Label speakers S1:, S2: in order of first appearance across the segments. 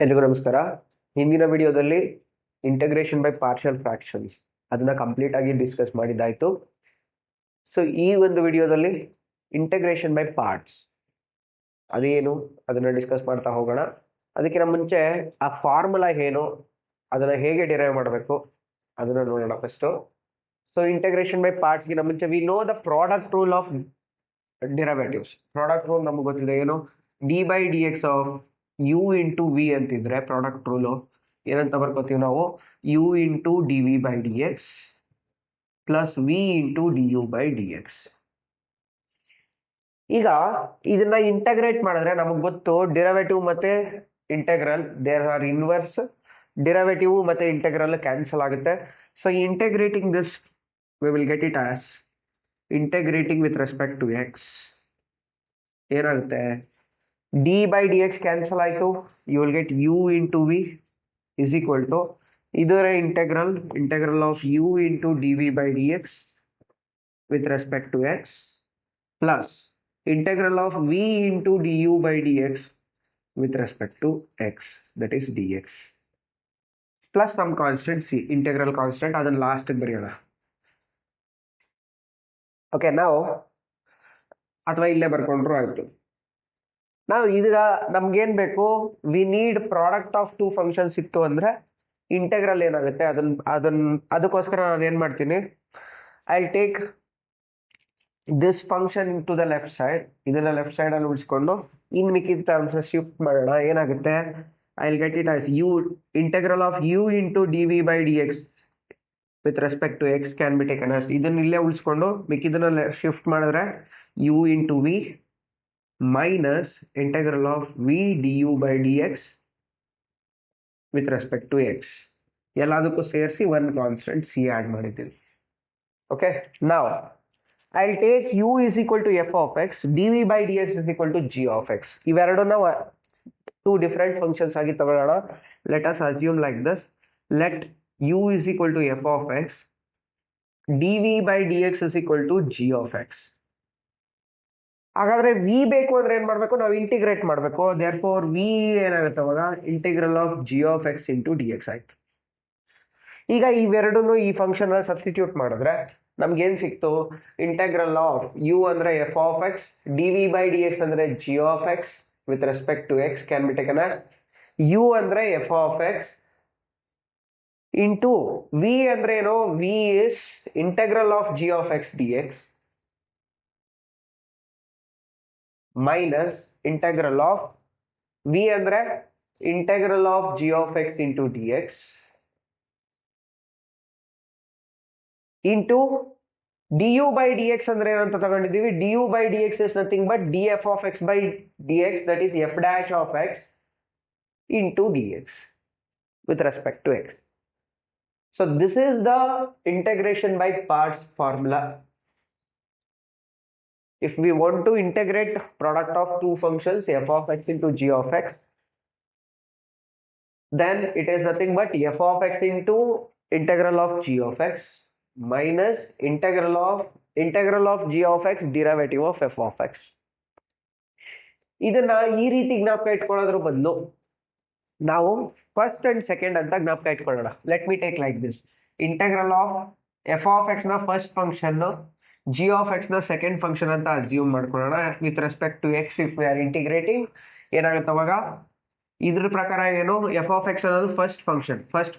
S1: ಎಲ್ರಿಗೂ ನಮಸ್ಕಾರ. ಹಿಂದಿನ ವಿಡಿಯೋದಲ್ಲಿ ಇಂಟಗ್ರೇಷನ್ ಬೈ ಪಾರ್ಷಿಯಲ್ ಫ್ರಾಕ್ಷನ್ಸ್ ಅದನ್ನ ಕಂಪ್ಲೀಟ್ ಆಗಿ ಡಿಸ್ಕಸ್ ಮಾಡಿದ್ದಾಯ್ತು. ಸೊ ಈ ಒಂದು ವಿಡಿಯೋದಲ್ಲಿ ಇಂಟಗ್ರೇಷನ್ ಬೈ ಪಾರ್ಟ್ಸ್ ಅದೇನು ಅದನ್ನ ಡಿಸ್ಕಸ್ ಮಾಡ್ತಾ ಹೋಗೋಣ. ಅದಕ್ಕಿಂತ ಮುಂಚೆ ಆ ಫಾರ್ಮುಲಾ ಏನು, ಅದನ್ನ ಹೇಗೆ ಡಿರೈವ್ ಮಾಡಬೇಕು ಅದನ್ನ ನೋಡೋಣ ಫಸ್ಟ್. ಸೊ ಇಂಟಗ್ರೇಷನ್ ಬೈ ಪಾರ್ಟ್ಸ್ಗಿಂತ ಮುಂಚೆ we know the product rule of derivatives. Product rule ನಮ್ಗೆ ಗೊತ್ತಿದೆ, ಏನು d by d x of u into v ಅಂತಿದ್ರೆ ಪ್ರಾಡಕ್ಟ್ ರೂಲು ಏನಂತ ಬರ್ಕೋತೀವಿ ನಾವು, u into d v by d x plus v into d u by d x. ಈಗ ಇದನ್ನ integrate ಮಾಡಿದ್ರೆ ನಮಗೆ ಗೊತ್ತು ಡಿರೈವೇಟಿವ್ ಮತ್ತೆ integral there are inverse. Derivative ಮತ್ತೆ ಇಂಟೆಗ್ರಲ್ ಕ್ಯಾನ್ಸಲ್ ಆಗುತ್ತೆ. So integrating this we will get it as integrating with respect to x ಏನಾಗುತ್ತೆ, d by d x cancel ಆಯಿತು, you will get u into v is equal to ಇದರ integral of u into d v by d x with respect to x plus integral of v into d u by d x with respect to x, that is d x plus ನಮ್ಮ constant c, integral constant, ಅದನ್ನು ಲಾಸ್ಟಿಗೆ ಬರೆಯೋಣ. Okay, ನಾವು ಅಥವಾ ಇಲ್ಲೇ ಬರ್ಕೊಂಡ್ರು ಆಯಿತು. ನಾವು ಈಗ ನಮ್ಗೇನ್ ಬೇಕು, we need product of two functions ಇತ್ತು ಅಂದ್ರೆ ಇಂಟೆಗ್ರಲ್ ಏನಾಗುತ್ತೆ ಅದಕ್ಕೋಸ್ಕರ ನಾನು ಏನ್ ಮಾಡ್ತೀನಿ, I will take this function into the left side, ಇದನ್ನ ಲೆಫ್ಟ್ ಸೈಡ್ ಅಲ್ಲಿ ಉಳಿಸ್ಕೊಂಡು ಇನ್ ಮಿಕ್ಕಿದ ಟರ್ಮ್ಸ್ ಶಿಫ್ಟ್ ಮಾಡೋಣ. ಏನಾಗುತ್ತೆ, I will get it as u integral of u into d v by d x with respect to x can be taken as, ಇದನ್ನ ಇಲ್ಲೇ ಉಳಿಸ್ಕೊಂಡು ಮಿಕ್ಕಿದನ್ನ ಶಿಫ್ಟ್ ಮಾಡಿದ್ರೆ u into V minus integral of v du by dx with respect to x. ಎಲ್ಲದಕ್ಕೂ ಸೇರಿಸಿ ಒಂದು constant C add ಮಾಡಿದ್ದೀವಿ. Okay, ನಾವು I will take u is equal to f of x, dv by dx is equal to g of x. ಇವೆರಡನ್ನ two different functions ಆಗಿ ತಗೊಳ್ಳೋಣ. Let us assume like this, let u is equal to f of x, dv by dx is equal to g of x. ಹಾಗಾದ್ರೆ V ಬೇಕು ಅಂದ್ರೆ ಏನ್ ಮಾಡ್ಬೇಕು, ನಾವು integrate ಮಾಡಬೇಕು. ದೇರ್ ಫೋರ್ ವಿ ಏನಾಗುತ್ತೆ ಅವಾಗ integral of g of x into d X ಆಯ್ತು. ಈಗ ಇವೆರಡನ್ನು ಈ ಫಂಕ್ಷನ್ ಅಲ್ಲಿ ಸಬ್ಸ್ಟಿಟ್ಯೂಟ್ ಮಾಡಿದ್ರೆ ನಮ್ಗೆ ಏನ್ ಸಿಕ್ತು, ಇಂಟೆಗ್ರಲ್ ಆಫ್ ಯು ಅಂದ್ರೆ f of x, d v by d x ಅಂದ್ರೆ g of x with respect to x can be taken as u ಅಂದ್ರೆ f of x into v ಅಂದ್ರೆ ಏನು, v is integral of g of x d x minus integral of v ಅಂದ್ರೆ integral of g of x into d x into d u by d x ಅಂದ್ರೆ ಏನಂತ ತಗೊಂಡಿದ್ದೀವಿ, d u by d x is nothing but d f of x by d x, that is f dash of x into d x with respect to x. So this is the integration by parts formula. If we want to integrate product of two functions f of x into g of x, then it is nothing but f of x into integral of g of x minus integral of g of x derivative of f of x. ಇದನ್ನ ಈ ರೀತಿ ಜ್ಞಾಪಕ ಇಟ್ಕೊಳ್ಳೋದ್ರ ಬದಲು ನಾವು first and second ಅಂತ ಜ್ಞಾಪಕ ಇಟ್ಕೊಳ್ಳೋಣ. Let me take like this, integral of f of x ನ first function, g of x ನ ಸೆಕೆಂಡ್ ಫಂಕ್ಷನ್ ಅಂತ ಅಸ್ಯೂಮ್ ಮಾಡ್ಕೊಳ್ಳೋಣ. With respect to x if we are integrating ಏನಾಗುತ್ತೆ ಅವಾಗ, ಇದ್ರ ಪ್ರಕಾರ ಏನು, ಎಫ್ ಆಫ್ ಎಕ್ಸ್ ಅನ್ನೋದು ಫಸ್ಟ್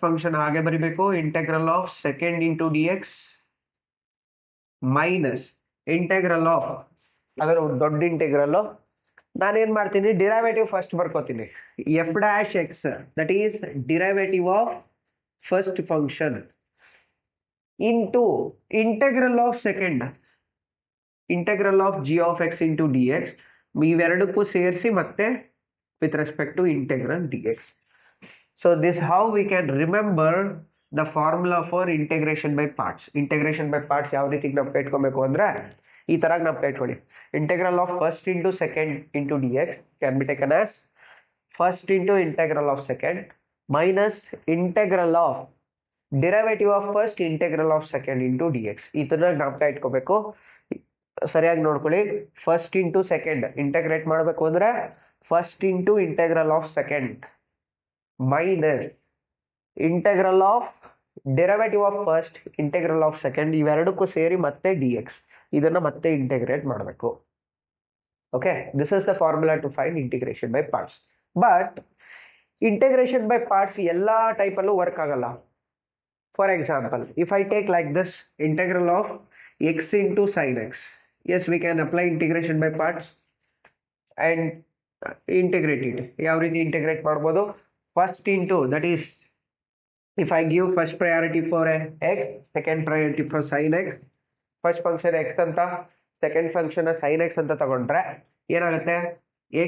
S1: ಫಂಕ್ಷನ್ ಹಾಗೆ ಬರಿಬೇಕು, integral of second into d x minus integral of ಅದರ ದೊಡ್ಡ ಇಂಟೆಗ್ರಲ್. ನಾನೇನ್ ಮಾಡ್ತೀನಿ, ಡಿರೈವೇಟಿವ್ ಫಸ್ಟ್ ಬರ್ಕೋತೀನಿ, f dash x that is derivative of first function into integral of second, integral of g of x into d x, ಇವೆರಡಕ್ಕೂ ಸೇರಿಸಿ ಮತ್ತೆ with respect to integral d x. So this how we can remember the formula for integration by parts. Integration by parts ಯಾವ ರೀತಿ ಜ್ಞಾಪಕ ಇಟ್ಕೊಬೇಕು ಅಂದ್ರೆ ಈ ತರ ಜ್ಞಾಪಕ ಇಟ್ಕೊಳ್ಳಿ, integral of first into second into d x can be taken as first into integral of second minus integral of derivative of first integral of second into d x. ಇದನ್ನ ಜ್ಞಾಪಕ ಇಟ್ಕೋಬೇಕು, ಸರಿಯಾಗಿ ನೋಡ್ಕೊಳ್ಳಿ. ಫಸ್ಟ್ ಇಂಟು ಸೆಕೆಂಡ್ ಇಂಟಗ್ರೇಟ್ ಮಾಡಬೇಕು ಅಂದ್ರೆ first into integral of second minus integral of derivative of first integral of second ಇವೆರಡಕ್ಕೂ ಸೇರಿ ಮತ್ತೆ ಡಿ ಎಕ್ಸ್ ಇದನ್ನ ಮತ್ತೆ ಇಂಟೆಗ್ರೇಟ್ ಮಾಡಬೇಕು. Okay, this is the formula to find integration by parts. But integration by parts ಎಲ್ಲ ಟೈಪಲ್ಲೂ work ಆಗಲ್ಲ. For example, if I take like this integral of x into sine x, yes we can apply integration by parts and integrate it. ಯಾವ ರೀತಿ integrate ಮಾಡ್ಬೋದು? First into, that is if I give first priority for x, second priority for sin x, first function x ಅಂತ second function sin x ಅಂತ ತಗೊಂಡ್ರೆ ಏನಾಗುತ್ತೆ?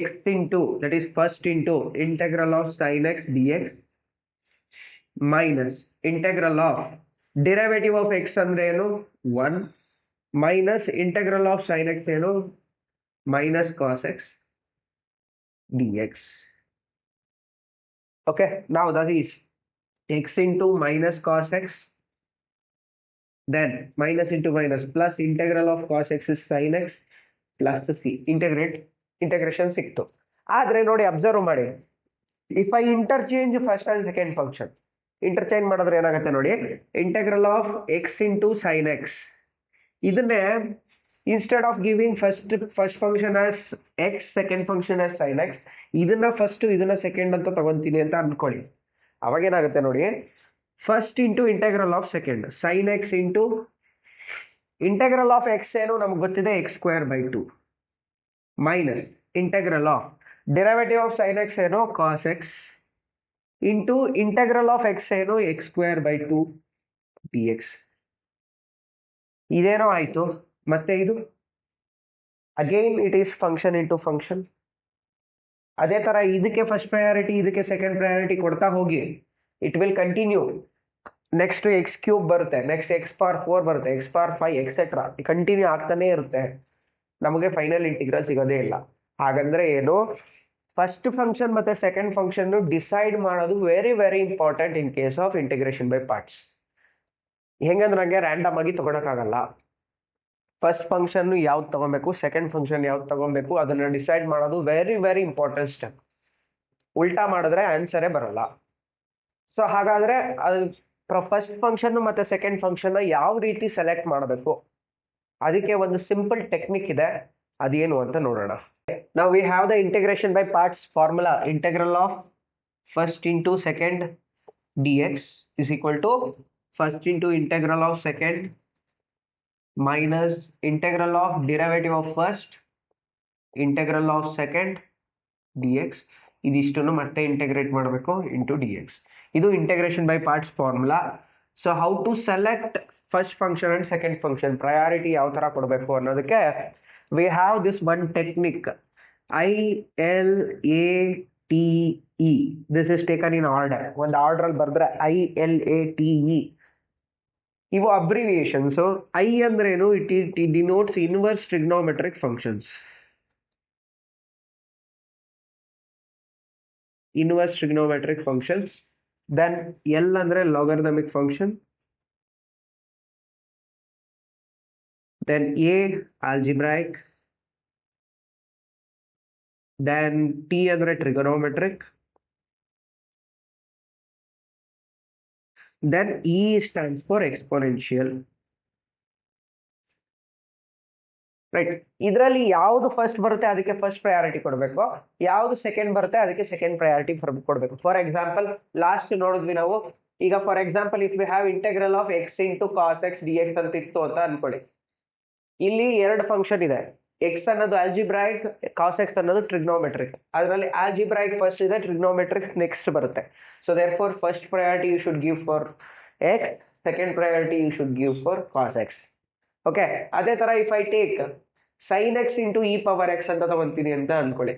S1: x into, that is first into integral of sin x dx minus integral of derivative of x ಅಂದ್ರೆ ಏನು? 1 minus integral of sin x ಏನು? Minus cos x dx. Okay, ನಾವು that is x into minus cos x, then minus into minus plus integral of cos x is sin x plus c. Integration ಸಿಕ್ತು. ಆದ್ರೆ ನೋಡಿ, observe ಮಾಡಿ, if I interchange first and second function, interchange ಮಾಡಿದ್ರೆ ಏನಾಗುತ್ತೆ ನೋಡಿ, integral of x into sine x, ಇದನ್ನೇ instead of giving first function as x, second function as sine x, ಇದನ್ನ first ಇದನ್ನ ಸೆಕೆಂಡ್ ಅಂತ ತಗೊಂತೀನಿ ಅಂತ ಅನ್ಕೊಳ್ಳಿ. ಅವಾಗೇನಾಗುತ್ತೆ ನೋಡಿ, first into integral of second sine x into integral of x ಏನು ನಮ್ಗೆ ಗೊತ್ತಿದೆ, x square by 2 minus integral of derivative of sine x ಏನು, cos x into integral of x ಏನು, x square by 2 d x. ಇದೇನೋ ಆಯ್ತು. ಮತ್ತೆ ಇದು again it is function into function. ಅದೇ ತರ ಇದಕ್ಕೆ ಫಸ್ಟ್ ಪ್ರಯಾರಿಟಿ, ಇದಕ್ಕೆ ಸೆಕೆಂಡ್ ಪ್ರಯಾರಿಟಿ ಕೊಡ್ತಾ ಹೋಗಿ, it will continue. Next x cube ಬರುತ್ತೆ, ನೆಕ್ಸ್ಟ್ ಎಕ್ಸ್ ಪವರ್ 4 ಬರುತ್ತೆ, ಎಕ್ಸ್ ಪವರ್ 5 ಎಕ್ಸೆಟ್ರಾ ಕಂಟಿನ್ಯೂ ಆಗ್ತಾನೆ ಇರುತ್ತೆ. ನಮಗೆ ಫೈನಲ್ ಇಂಟಿಗ್ರಲ್ ಸಿಗೋದೇ ಇಲ್ಲ. ಹಾಗಂದ್ರೆ ಏನು? ಫಸ್ಟ್ ಫಂಕ್ಷನ್ ಮತ್ತೆ ಸೆಕೆಂಡ್ ಫಂಕ್ಷನ್ ಡಿಸೈಡ್ ಮಾಡೋದು very very important in case of integration by parts. ಹೆಂಗಂದ್ರೆ ನಂಗೆ ರ್ಯಾಂಡಮ್ ಆಗಿ ತಗೊಳಕ್ಕಾಗಲ್ಲ. ಫಸ್ಟ್ ಫಂಕ್ಷನ್ ಯಾವ್ದು ತಗೊಬೇಕು, ಸೆಕೆಂಡ್ ಫಂಕ್ಷನ್ ಯಾವ್ದು ತಗೊಬೇಕು, ಅದನ್ನ ಡಿಸೈಡ್ ಮಾಡೋದು ವೆರಿ ವೆರಿ ಇಂಪಾರ್ಟೆಂಟ್ ಸ್ಟೆಪ್. ಉಲ್ಟಾ ಮಾಡಿದ್ರೆ ಆನ್ಸರೇ ಬರಲ್ಲ. ಸೊ ಹಾಗಾದ್ರೆ ಅದು ಫಸ್ಟ್ ಫಂಕ್ಷನ್ ಮತ್ತೆ ಸೆಕೆಂಡ್ ಫಂಕ್ಷನ್ ಯಾವ ರೀತಿ ಸೆಲೆಕ್ಟ್ ಮಾಡಬೇಕು, ಅದಕ್ಕೆ ಒಂದು ಸಿಂಪಲ್ ಟೆಕ್ನಿಕ್ ಇದೆ. ಅದೇನು ಅಂತ ನೋಡೋಣ. ನಾವು we have the integration by parts formula. Integral of first into second d x is equal to first into integral of second minus integral of derivative of first integral of second dx. ಇದಿಷ್ಟನ್ನು ಮತ್ತೆ integrate ಮಾಡಬೇಕು into d x. ಇದು integration by parts formula. So how to select first function and second function, priority ಯಾವ ತರ ಕೊಡಬೇಕು ಅನ್ನೋದಕ್ಕೆ we have this one technique, ILATE. This is taken in order. ಒಂದು order ಅಲ್ಲಿ ಬರೆದ್ರೆ ILATE. ಇವು ಅಬ್ರಿವಿಯೇಷನ್ಸ್. ಐ ಅಂದ್ರೇನು? It denotes inverse trigonometric functions. Inverse trigonometric functions. Then L ಅಂದ್ರೆ logarithmic function. Then A algebraic. Then T ಅಂದ್ರೆ trigonometric. Then E stands for exponential. Right. ಇದರಲ್ಲಿ ಯಾವ್ದು first ಬರುತ್ತೆ ಅದಕ್ಕೆ ಫಸ್ಟ್ ಪ್ರಯಾರಿಟಿ ಕೊಡಬೇಕು, ಯಾವ್ದು ಸೆಕೆಂಡ್ ಬರುತ್ತೆ ಅದಕ್ಕೆ ಸೆಕೆಂಡ್ ಪ್ರಯಾರಿಟಿ ಕೊಡಬೇಕು. ಫಾರ್ ಎಕ್ಸಾಂಪಲ್ ಲಾಸ್ಟ್ ನೋಡಿದ್ವಿ ನಾವು. ಈಗ for example if we have integral of x into cos x d x ಅಂತ ಇತ್ತು ಅಂತ ಅನ್ಕೊಳ್ಳಿ. ಇಲ್ಲಿ ಎರಡು ಫಂಕ್ಷನ್ ಇದೆ. ಎಕ್ಸ್ ಅನ್ನೋದು ಆಲ್ಜಿಬ್ರಾಯಿಕ್, ಕಾಸ್ ಎಕ್ಸ್ ಅನ್ನೋದು ಟ್ರಿಗ್ನೋಮೆಟ್ರಿಕ್. ಅದರಲ್ಲಿ ಆಲ್ಜಿಬ್ರಾಯಿಕ್ ಫಸ್ಟ್ ಇದೆ, ಟ್ರಿಗ್ನೋಮೆಟ್ರಿಕ್ ನೆಕ್ಸ್ಟ್ ಬರುತ್ತೆ. So therefore first priority you should give for x, second priority you should give for cos x. Okay, ಅದೇ ತರ if I take sine x into e power x ಅಂತ ತಗೊಂತೀನಿ ಅಂತ ಅನ್ಕೊಳ್ಳಿ.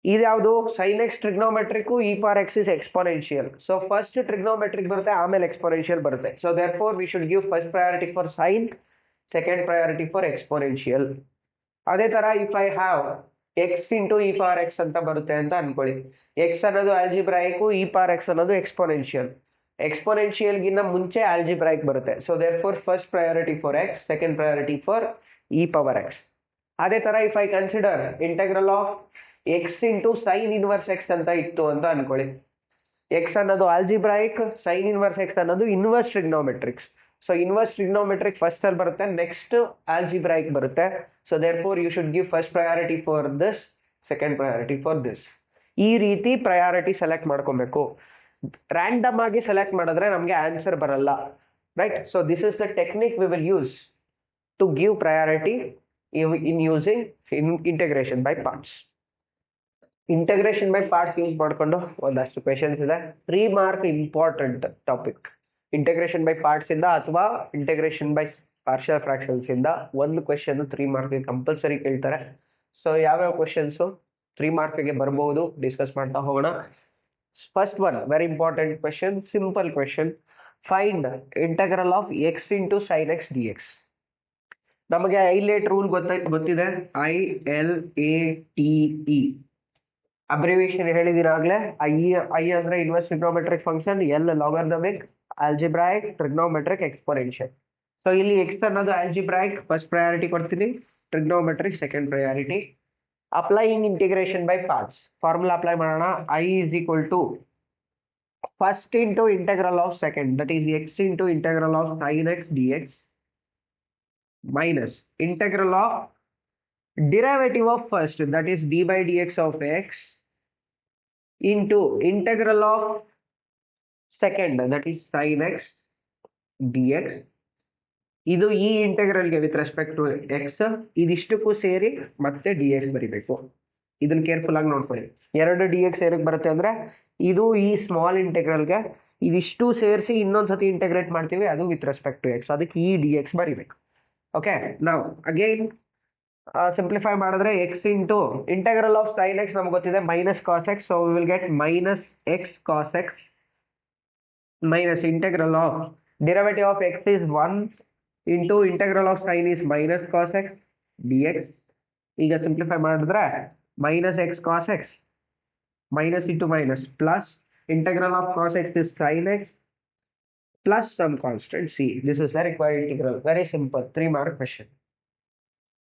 S1: ಇದ್ಯಾವುದು? Sine x trigonometric, e power x is exponential. So first trigonometric ಬರುತ್ತೆ, ಆಮೇಲೆ exponential ಬರುತ್ತೆ. So therefore we should give first priority for sine, second priority for exponential. ಅದೇ ತರ if I have x into e power x ಅಂತ ಬರುತ್ತೆ ಅಂತ ಅನ್ಕೊಳ್ಳಿ. X ಅನ್ನೋದು ಆಲ್ಜಿಬ್ರಾಯಿಕ್, ಇ ಪವರ್ ಎಕ್ಸ್ ಅನ್ನೋದು ಎಕ್ಸ್ಪೋನೆನ್ಷಿಯಲ್. ಎಕ್ಸ್ಪೋನೆನ್ಷಿಯಲ್ ಗಿನ್ನ ಮುಂಚೆ ಆಲ್ಜಿಬ್ರಾಯಿಕ್ ಬರುತ್ತೆ. So therefore first priority for x, second priority for e power x. ಅದೇ ತರ if I consider integral of x into sine inverse x ಅಂತ ಇತ್ತು ಅಂತ ಅನ್ಕೊಳ್ಳಿ. ಎಕ್ಸ್ ಅನ್ನೋದು ಆಲ್ಜಿಬ್ರಾಯಿಕ್, ಸೈನ್ ಇನ್ವರ್ಸ್ ಎಕ್ಸ್ ಅನ್ನೋದು inverse trigonometrics. So inverse trigonometric first ಅಲ್ಲಿ ಬರುತ್ತೆ, ನೆಕ್ಸ್ಟ್ ಆಲ್ಜಿಬ್ರಾಯಿಕ್ ಬರುತ್ತೆ. So therefore you should give first priority for this, second priority for this. ಈ ರೀತಿ ಪ್ರಯಾರಿಟಿ ಸೆಲೆಕ್ಟ್ ಮಾಡ್ಕೊಬೇಕು. ರ್ಯಾಂಡಮ್ ಆಗಿ ಸೆಲೆಕ್ಟ್ ಮಾಡಿದ್ರೆ ನಮಗೆ ಆನ್ಸರ್ ಬರಲ್ಲ, right? So this is the technique we will use to give priority in using integration by parts. Integration by parts use ಮಾಡಿಕೊಂಡು ಒಂದಷ್ಟು questions ಇದೆ. 3 mark important topic. Integration by parts ಇಂದ ಅಥವಾ integration by partial fractions ಇಂದ ಒಂದು question 3 mark compulsory ಕೇಳ್ತಾರೆ. So ಯಾವ್ಯಾವ questions 3 ಮಾರ್ಕ್ಗೆ ಬರಬಹುದು ಡಿಸ್ಕಸ್ ಮಾಡ್ತಾ ಹೋಗೋಣ. First one very important question, simple question. Find integral of x into sine X d X. ನಮಗೆ ಐಲೇಟ್ ರೂಲ್ ಗೊತ್ತಿದೆ, ILATE. ಅಬ್ರಿವೇಷನ್ ಹೇಳಿದಿರಾಗ್ಲೇ. ಐ ಅಂದ್ರೆ inverse trigonometric function, L logarithmic, algebraic, trigonometric, exponential. So ಇಲ್ಲಿ X ಅನ್ನೋದು algebraic first priority ಕೊಡ್ತೀನಿ, trigonometric second priority. Applying integration by parts, formula apply ಮಾಡೋಣ. I is equal to first into integral of second, that is x into integral of sin x dx minus integral of derivative of first, that is d by dx of x into integral of second, that is sin x dx. ಇದು ಈ ಇಂಟೆಗ್ರಲ್ಗೆ with respect to X, ಇದಿಷ್ಟಕ್ಕೂ ಸೇರಿ ಮತ್ತೆ d x ಬರಿಬೇಕು. ಇದನ್ನ careful ಆಗಿ ನೋಡ್ಕೊಳ್ಳಿ. 2 d X ಏನಕ್ಕೆ ಬರುತ್ತೆ ಅಂದ್ರೆ ಇದು ಈ ಸ್ಮಾಲ್ ಇಂಟೆಗ್ರಲ್ಗೆ ಇದಿಷ್ಟು ಸೇರಿಸಿ ಇನ್ನೊಂದ್ಸತಿ ಇಂಟೆಗ್ರೇಟ್ ಮಾಡ್ತೀವಿ, ಅದು ವಿತ್ ರೆಸ್ಪೆಕ್ಟ್ ಟು ಎಕ್ಸ್, ಅದಕ್ಕೆ ಈ ಡಿ ಎಕ್ಸ್ ಬರಿಬೇಕು. ಓಕೆ, ನಾವು ಅಗೈನ್ ಸಿಂಪ್ಲಿಫೈ ಮಾಡಿದ್ರೆ x into integral of sine x ನಮ್ಗೆ ಗೊತ್ತಿದೆ minus cos x. So will get minus x cos x minus integral of derivative of x is 1 into integral of sine is minus cos x d x. ಈಗ simplify ಮಾಡಿದ್ರೆ minus x cos x minus into minus plus integral of cos x is sin x plus some constant c. This is the required integral. Very simple 3 mark question,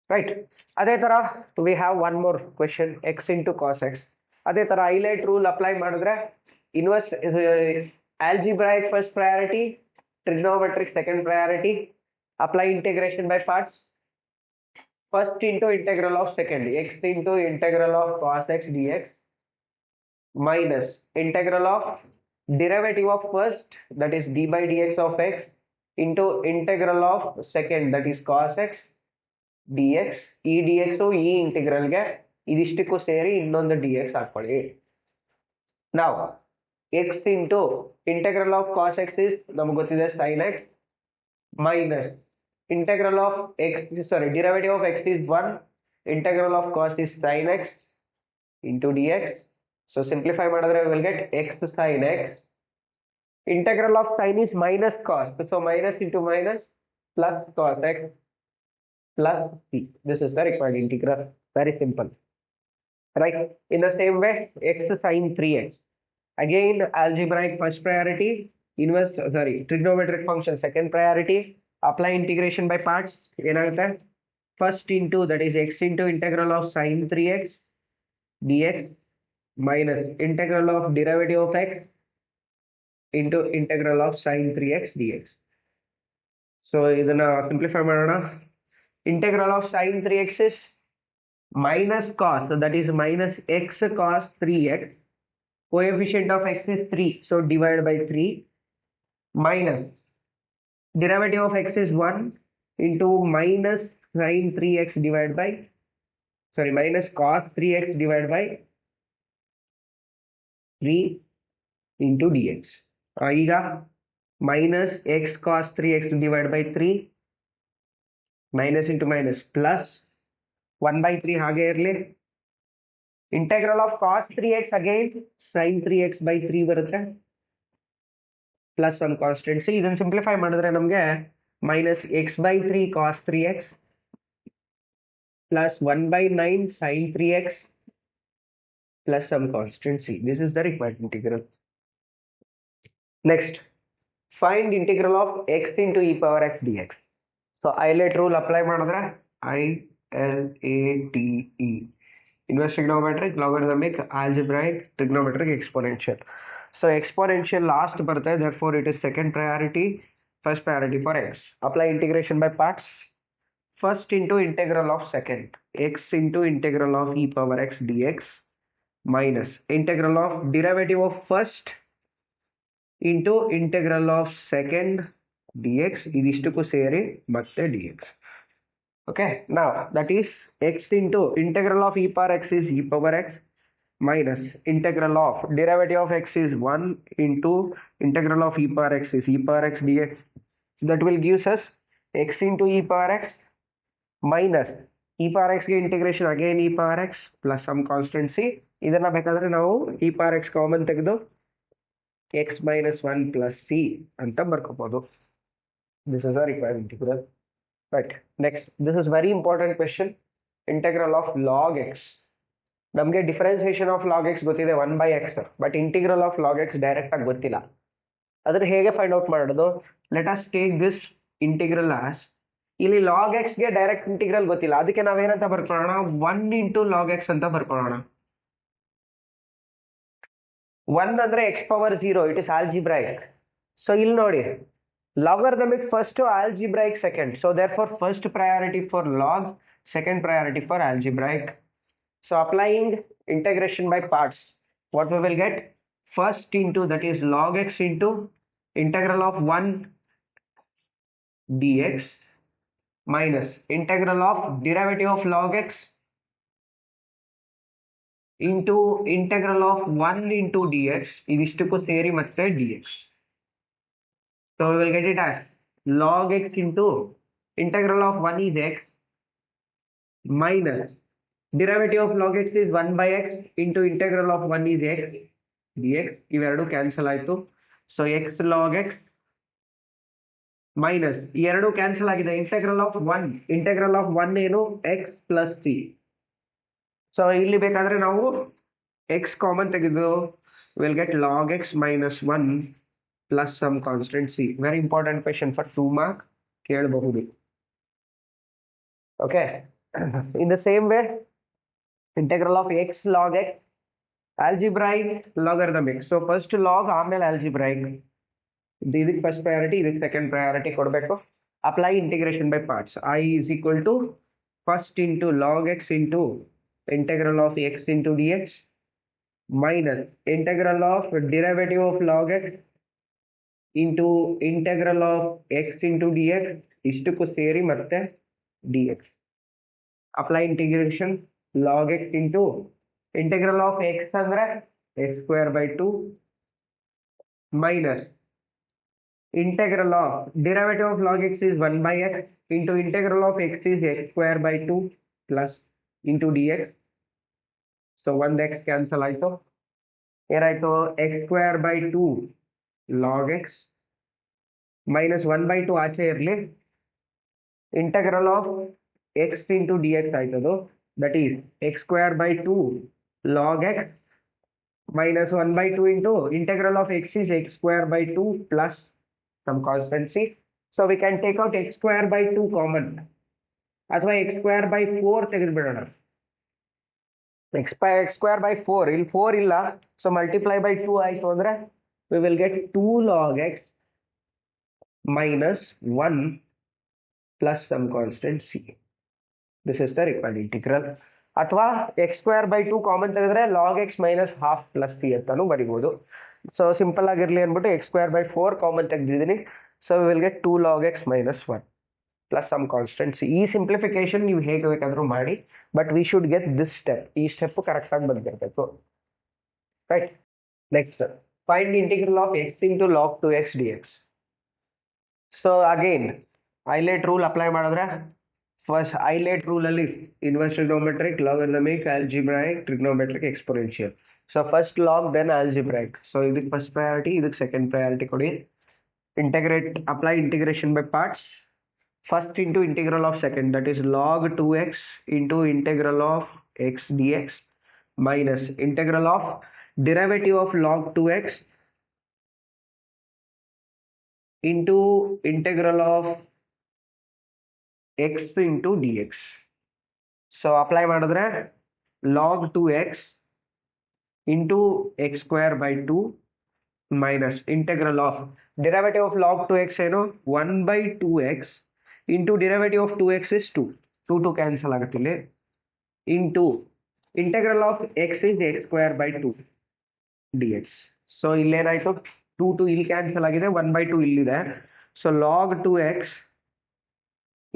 S1: right? Adhe tara we have one more question, x into cos x. Adhe tara highlight rule apply madidre inverse algebraic first priority, trigonometric second priority. Apply integration by parts. First into integral of second, x into integral of cos x dx minus integral of derivative of first, that is d by dx of x into integral of second, that is cos x dx. ಈ dx ಈ ಇಂಟಿಗ್ರಲ್ಗೆ ಇದಿಷ್ಟಕ್ಕೂ ಸೇರಿ ಇನ್ನೊಂದು dx ಹಾಕೊಳ್ಳಿ. ನಾವು x into integral of cos x is ನಮ್ಗೆ ಗೊತ್ತಿದೆ sin x minus integral of x, sorry, derivative of x is 1, integral of cos is sin x into dx. So simplify ಮಾಡಿದ್ರೆ we will get x sin x. Integral of sin is minus cos, so minus into minus plus cos x plus c. This is the required integral. Very simple, right? In the same way, x sin 3x. Again, algebraic first priority, inverse, sorry, trigonometric function second priority. Apply integration by parts. ಏನಾಗುತ್ತೆ? First into, that is x into integral of sin 3x dx minus integral of derivative of x into integral of sin 3x dx. So ಇದನ್ನ simplify ಮಾಡೋಣ. Integral of sin 3x is minus cos, so that is minus x cos 3x. Coefficient of x is 3, so divide by 3 minus derivative of x is 1 into minus sin 3x divided by, sorry, minus cos 3x divided by 3 into dx. ಈಗ minus x cos 3x divided by 3 minus into minus plus 1 by 3 ಹಾಗೆ ಇರಲಿ. Integral of cos 3x again sin 3x by 3 ಬರುತ್ತೆ plus some constant c. ಇದನ್ನು simplify ಮಾಡಿದ್ರೆ ನಮಗೆ minus x by 3 cos 3x plus 1 by 9 sin 3x plus some constant c. This is the required integral. Next, find integral of x into e power x dx. So ILATE rule apply ಮಾಡಿದ್ರೆ ILATE. inverse trigonometric, logarithmic, algebraic, trigonometric, exponential. So exponential last birthday, therefore it is second priority, first priority for x. Apply integration by parts. First into integral of second, x into integral of e power x dx minus integral of derivative of first into integral of second dx ಇದಿಷ್ಟಕ್ಕೂ ಸೇರಿ ಮತ್ತೆ dx. Okay, now that is x into integral of e power x is e power x minus integral of derivative of x is 1 into integral of e power x is e power x dx. That will gives us x into e power x minus e power x ಗೆ integration again e power x plus some constant c. ಇದನ್ನ ಬೇಕಾದ್ರೆ ನಾವು e power x common ತೆಗೆದು x minus 1 plus c ಅಂತ ಬರ್ಕೋಬಹುದು. This is a required integral. Right. Next, this is very important question. Integral of log x. ನಮಗೆ differentiation of log X ಗೊತ್ತಿದೆ 1 by x, but integral of log X direct ಆಗಿ ಗೊತ್ತಿಲ್ಲ. ಅದನ್ನ ಹೇಗೆ find out ಮಾಡೋದು? Let us take this integral as, ಇಲ್ಲಿ log X ಗೆ direct integral ಗೊತ್ತಿಲ್ಲ, ಅದಕ್ಕೆ ನಾವೇನಂತ ಬರ್ಕೊಳ್ಳೋಣ, 1 into log x ಅಂತ ಬರ್ಕೊಳ್ಳೋಣ. 1 ಅಂದ್ರೆ x power 0, it is algebraic. So ಇಲ್ಲಿ ನೋಡಿ, logarithmic first, algebraic second. So therefore first priority for log, second priority for algebraic. So applying integration by parts, what we will get? First into, that is log x into integral of 1 dx minus integral of derivative of log x into integral of 1 into dx ಇದಿಷ್ಟಕ್ಕೂ ಸೇರಿ ಮತ್ತೆ dx. So we will get it as log x into integral of 1 is x minus derivative of log x is 1 by x into integral of 1 is x dx. ಇವೆರಡು cancel ಆಯಿತು. So x log x minus ಎರಡು cancel ಆಗಿದೆ. Integral of 1 ಏನು, x plus c. So ಇಲ್ಲಿ ಬೇಕಾದ್ರೆ ನಾವು x common ತೆಗೆದು will get log x minus 1 plus some constant c. Very important question for 2 mark, ಕೇಳಬಹುದು. Okay. In the same way, integral of x log x, algebraic, logarithmic. So first log ಆಮೇಲೆ algebraic. ಇದಕ್ಕೆ first priority, ಇದಕ್ಕೆ second priority ಕೊಡಬೇಕು. Apply integration by parts. I is equal to first into log x into integral of x into dx minus integral of derivative of log x into integral of x into dx ಇಷ್ಟಕ್ಕೂ ಸೇರಿ ಮತ್ತೆ dx. Apply integration log x into integral of x ಅಂದ್ರೆ x square by 2 minus integral of derivative of log x is 1 by x into integral of x is x square by 2 plus into dx. So 1 x cancel ಆಯಿತು. ಏನಾಯಿತು, x square by 2 log x minus 1 by 2 ಆಚೆ ಇರಲಿ, integral of x into dx ಆಯ್ತದು. That is x square by 2 log x minus 1 by 2 into integral of x is x square by 2 plus some constant c. So we can take out x square by 2 common, ಅಥವಾ x square by 4 ತೆಗೆದುಬಿಡೋಣ. x square by 4, ಇಲ್ಲಿ 4 ಇಲ್ಲ, so multiply by 2 ಆಯಿತು ಅಂದರೆ we will get 2 log x minus 1 plus some constant c. This is the required integral. ಅಥವಾ x square by 2 common ತೆಗೆದ್ರೆ log x minus half plus c ಅಂತಾನು ಬರಿಬೋದು. So simple ಆಗಿರಲಿ ಅಂದ್ಬಿಟ್ಟು x square by 4 ಕಾಮನ್ ತೆಗೆದಿದ್ದೀನಿ. So we will get 2 log x minus 1 plus some constant c. ಈ simplification ನೀವು ಹೇಗೆ ಬೇಕಾದರೂ ಮಾಡಿ, but we should get this step. ಈ ಸ್ಟೆಪ್ ಕರೆಕ್ಟಾಗಿ ಬಂದಿರಬೇಕು. Right. Next, find integral of x into log 2x dx. So again ILATE rule apply ಮಾಡಿದ್ರೆ, first ILATE ರೂಲಲ್ಲಿ inverse trigonometric, logarithmic, algebraic, trigonometric, exponential. So first log then algebraic. So ಇದಕ್ಕೆ first priority, ಇದಕ್ಕೆ second priority ಕೊಡಿ. Integrate, apply integration by parts. First into integral of second, that is log 2x into integral of x dx minus integral of derivative of log 2x into integral of x into dx. So apply ಮಾಡಿದ್ರೆ log 2x into x square by 2 minus integral of derivative of log 2x ಏನು 1 by 2x into derivative of 2x is 2 2 cancel ಆಗುತ್ತೆ ಇಲ್ಲಿ into integral of x is x square by 2 dx. So ಇಲ್ಲೇನಾಯ್ತು 2 2 ಇಲ್ಲಿ cancel ಆಗಿದೆ 1 by 2 ಇಲ್ಲಿದೆ. So log 2x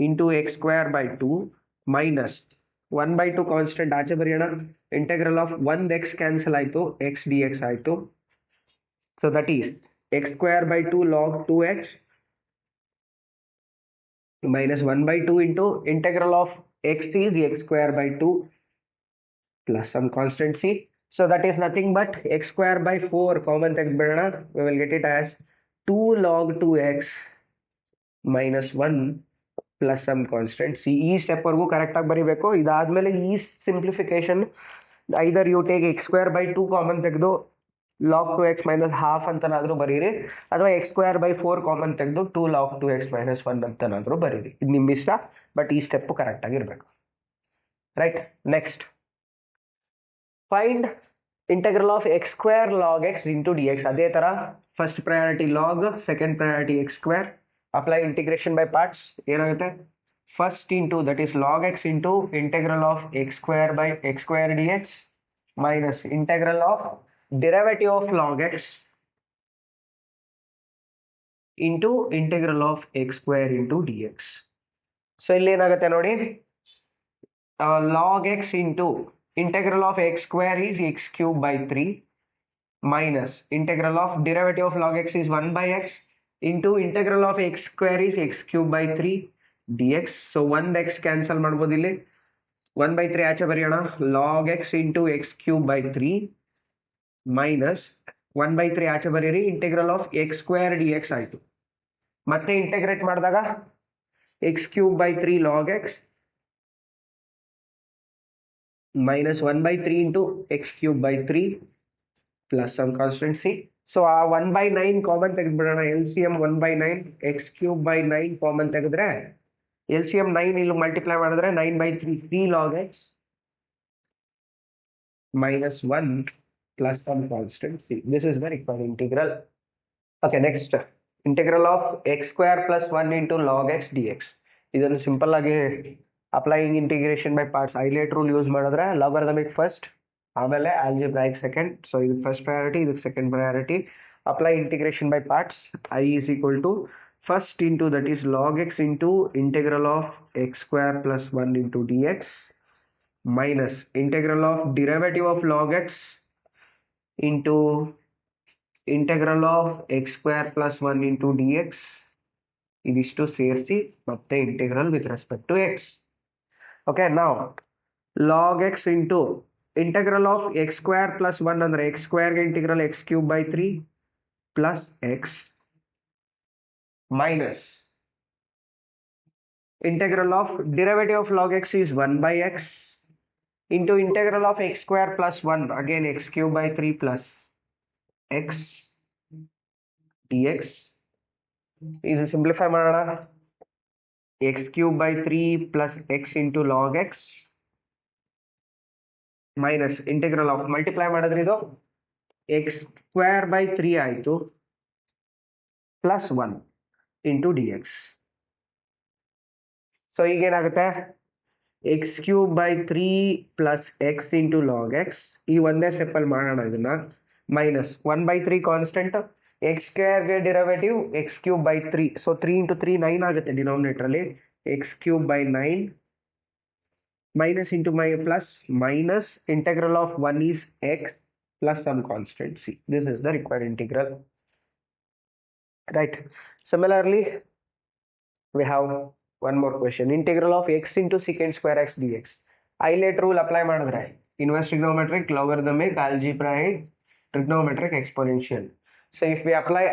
S1: into x square by 2 minus 1 by 2 constant ಆಚೆ ಬರೆಯೋಣ. Integral of 1x cancel ಆಯಿತು x dx ಆಯಿತು. So that is x square by 2 log 2x minus 1 by 2 into integral of x is x square by 2 plus some constant c. So that is nothing but x square by 4 common ತೆಗೆದ್ಬಿಡೋಣ. We will get it as 2 log 2x minus 1 plus some constant c. ಈ step ವರೆಗೂ correct ಆಗಿ ಬರೀಬೇಕು. ಇದಾದ್ಮೇಲೆ ಈ simplification either you take x square by 2 common ತೆಗೆದು log 2x minus half ಅಂತನಾದ್ರೂ ಬರೀರಿ, ಅಥವಾ x square by 4 ಕಾಮನ್ ತೆಗೆದು 2 log 2x minus 1 ಅಂತನಾದ್ರೂ ಬರೀರಿ. ಇದು ನಿಮ್ಮ ಇಷ್ಟ, ಬಟ್ ಈ ಸ್ಟೆಪ್ ಕರೆಕ್ಟ್ ಆಗಿರ್ಬೇಕು. Right, next find integral of x square log x into dx. ಅದೇ ತರ first priority log, second priority x square. Apply integration by parts. ಏನಾಗುತ್ತೆ, first into that is log x into integral of x square by x square dx minus integral of derivative of log x into integral of x square into dx. So ಇಲ್ಲಿ ಏನಾಗುತ್ತೆ ನೋಡಿ, log x into integral of x square is x cube by 3 minus integral of derivative of log x is 1 by x into integral of x square is x cube by 3 dx. So 1 x cancel ಮಾಡ್ಬೋದು ಇಲ್ಲಿ, 1 by 3 ಆಚೆ ಬರೆಯೋಣ. log x into x cube by 3 minus 1 by 3 ಆಚೆ ಬರೀರಿ, integral of x square dx ಆಯಿತು. ಮತ್ತೆ integrate ಮಾಡಿದಾಗ x cube by 3 log x minus 1 by 3 into x cube by 3 plus some constant C. So ಆ 1 by 9 common ತೆಗೆದ್ಬಿಡೋಣ. L C M 1 by 9 x cube by 9 common ತೆಗೆದ್ರೆ L C M 9 ಇಲ್ಲಿ multiply ಮಾಡಿದ್ರೆ 9 by 3 3 log x minus 1 plus some constant c. This is the required integral. Okay, next integral of x square plus 1 into log x dx. ಇದನ್ನು simple ಆಗಿ applying integration by parts highlight rule use ಮಾಡಿದ್ರೆ logarithmic first, ಆಮೇಲೆ algebraic second. So ಇದು first priority, ಇದಕ್ಕೆ second priority. Apply integration by parts. I is equal to first into that is log x into integral of x square plus 1 into dx minus integral of derivative of log x into integral of x square plus 1 into dx. ಇದಿಷ್ಟು ಸೇರಿಸಿ ಮತ್ತೆ integral with respect to x. Okay, ನಾವು log x into integral of x square plus 1 ಅಂದರೆ x ಸ್ಕ್ವೇರ್ಗೆ integral x cube by 3 plus x minus integral of derivative of log x is 1 by x into integral of x square plus 1 again x cube by 3 plus x dx. ಇದು simplify ಮಾಡೋಣ. x cube by 3 plus x into log x minus integral of multiply ಮಾಡಿದ್ರೆ ಇದು x square by 3 ಆಯಿತು plus 1 into dx. So ಈಗೇನಾಗುತ್ತೆ, x cube by 3 plus x into log x. ಈ ಒಂದೇ ಸ್ಟೆಪ್ಪಲ್ಲಿ ಮಾಡೋಣ ಇದನ್ನ. ಮೈನಸ್ 1 by 3 ಕಾನ್ಸ್ಟೆಂಟ್, x ಸ್ಕ್ವೇರ್ಗೆ derivative x cube by 3. So 3 into 3 9 ಆಗುತ್ತೆ ಡಿನಾಮಿನೇಟ್ರಲ್ಲಿ. x cube by 9 minus into my plus minus integral of 1 is x plus some constant c. This is the required integral. Right. Similarly, we have one more question. Integral of x into secant square x dx. Eilert rule apply ಮಾಡಿದ್ರೆ inverse trigonometric, logarithmic, algebraic, trigonometric, exponential. So if we apply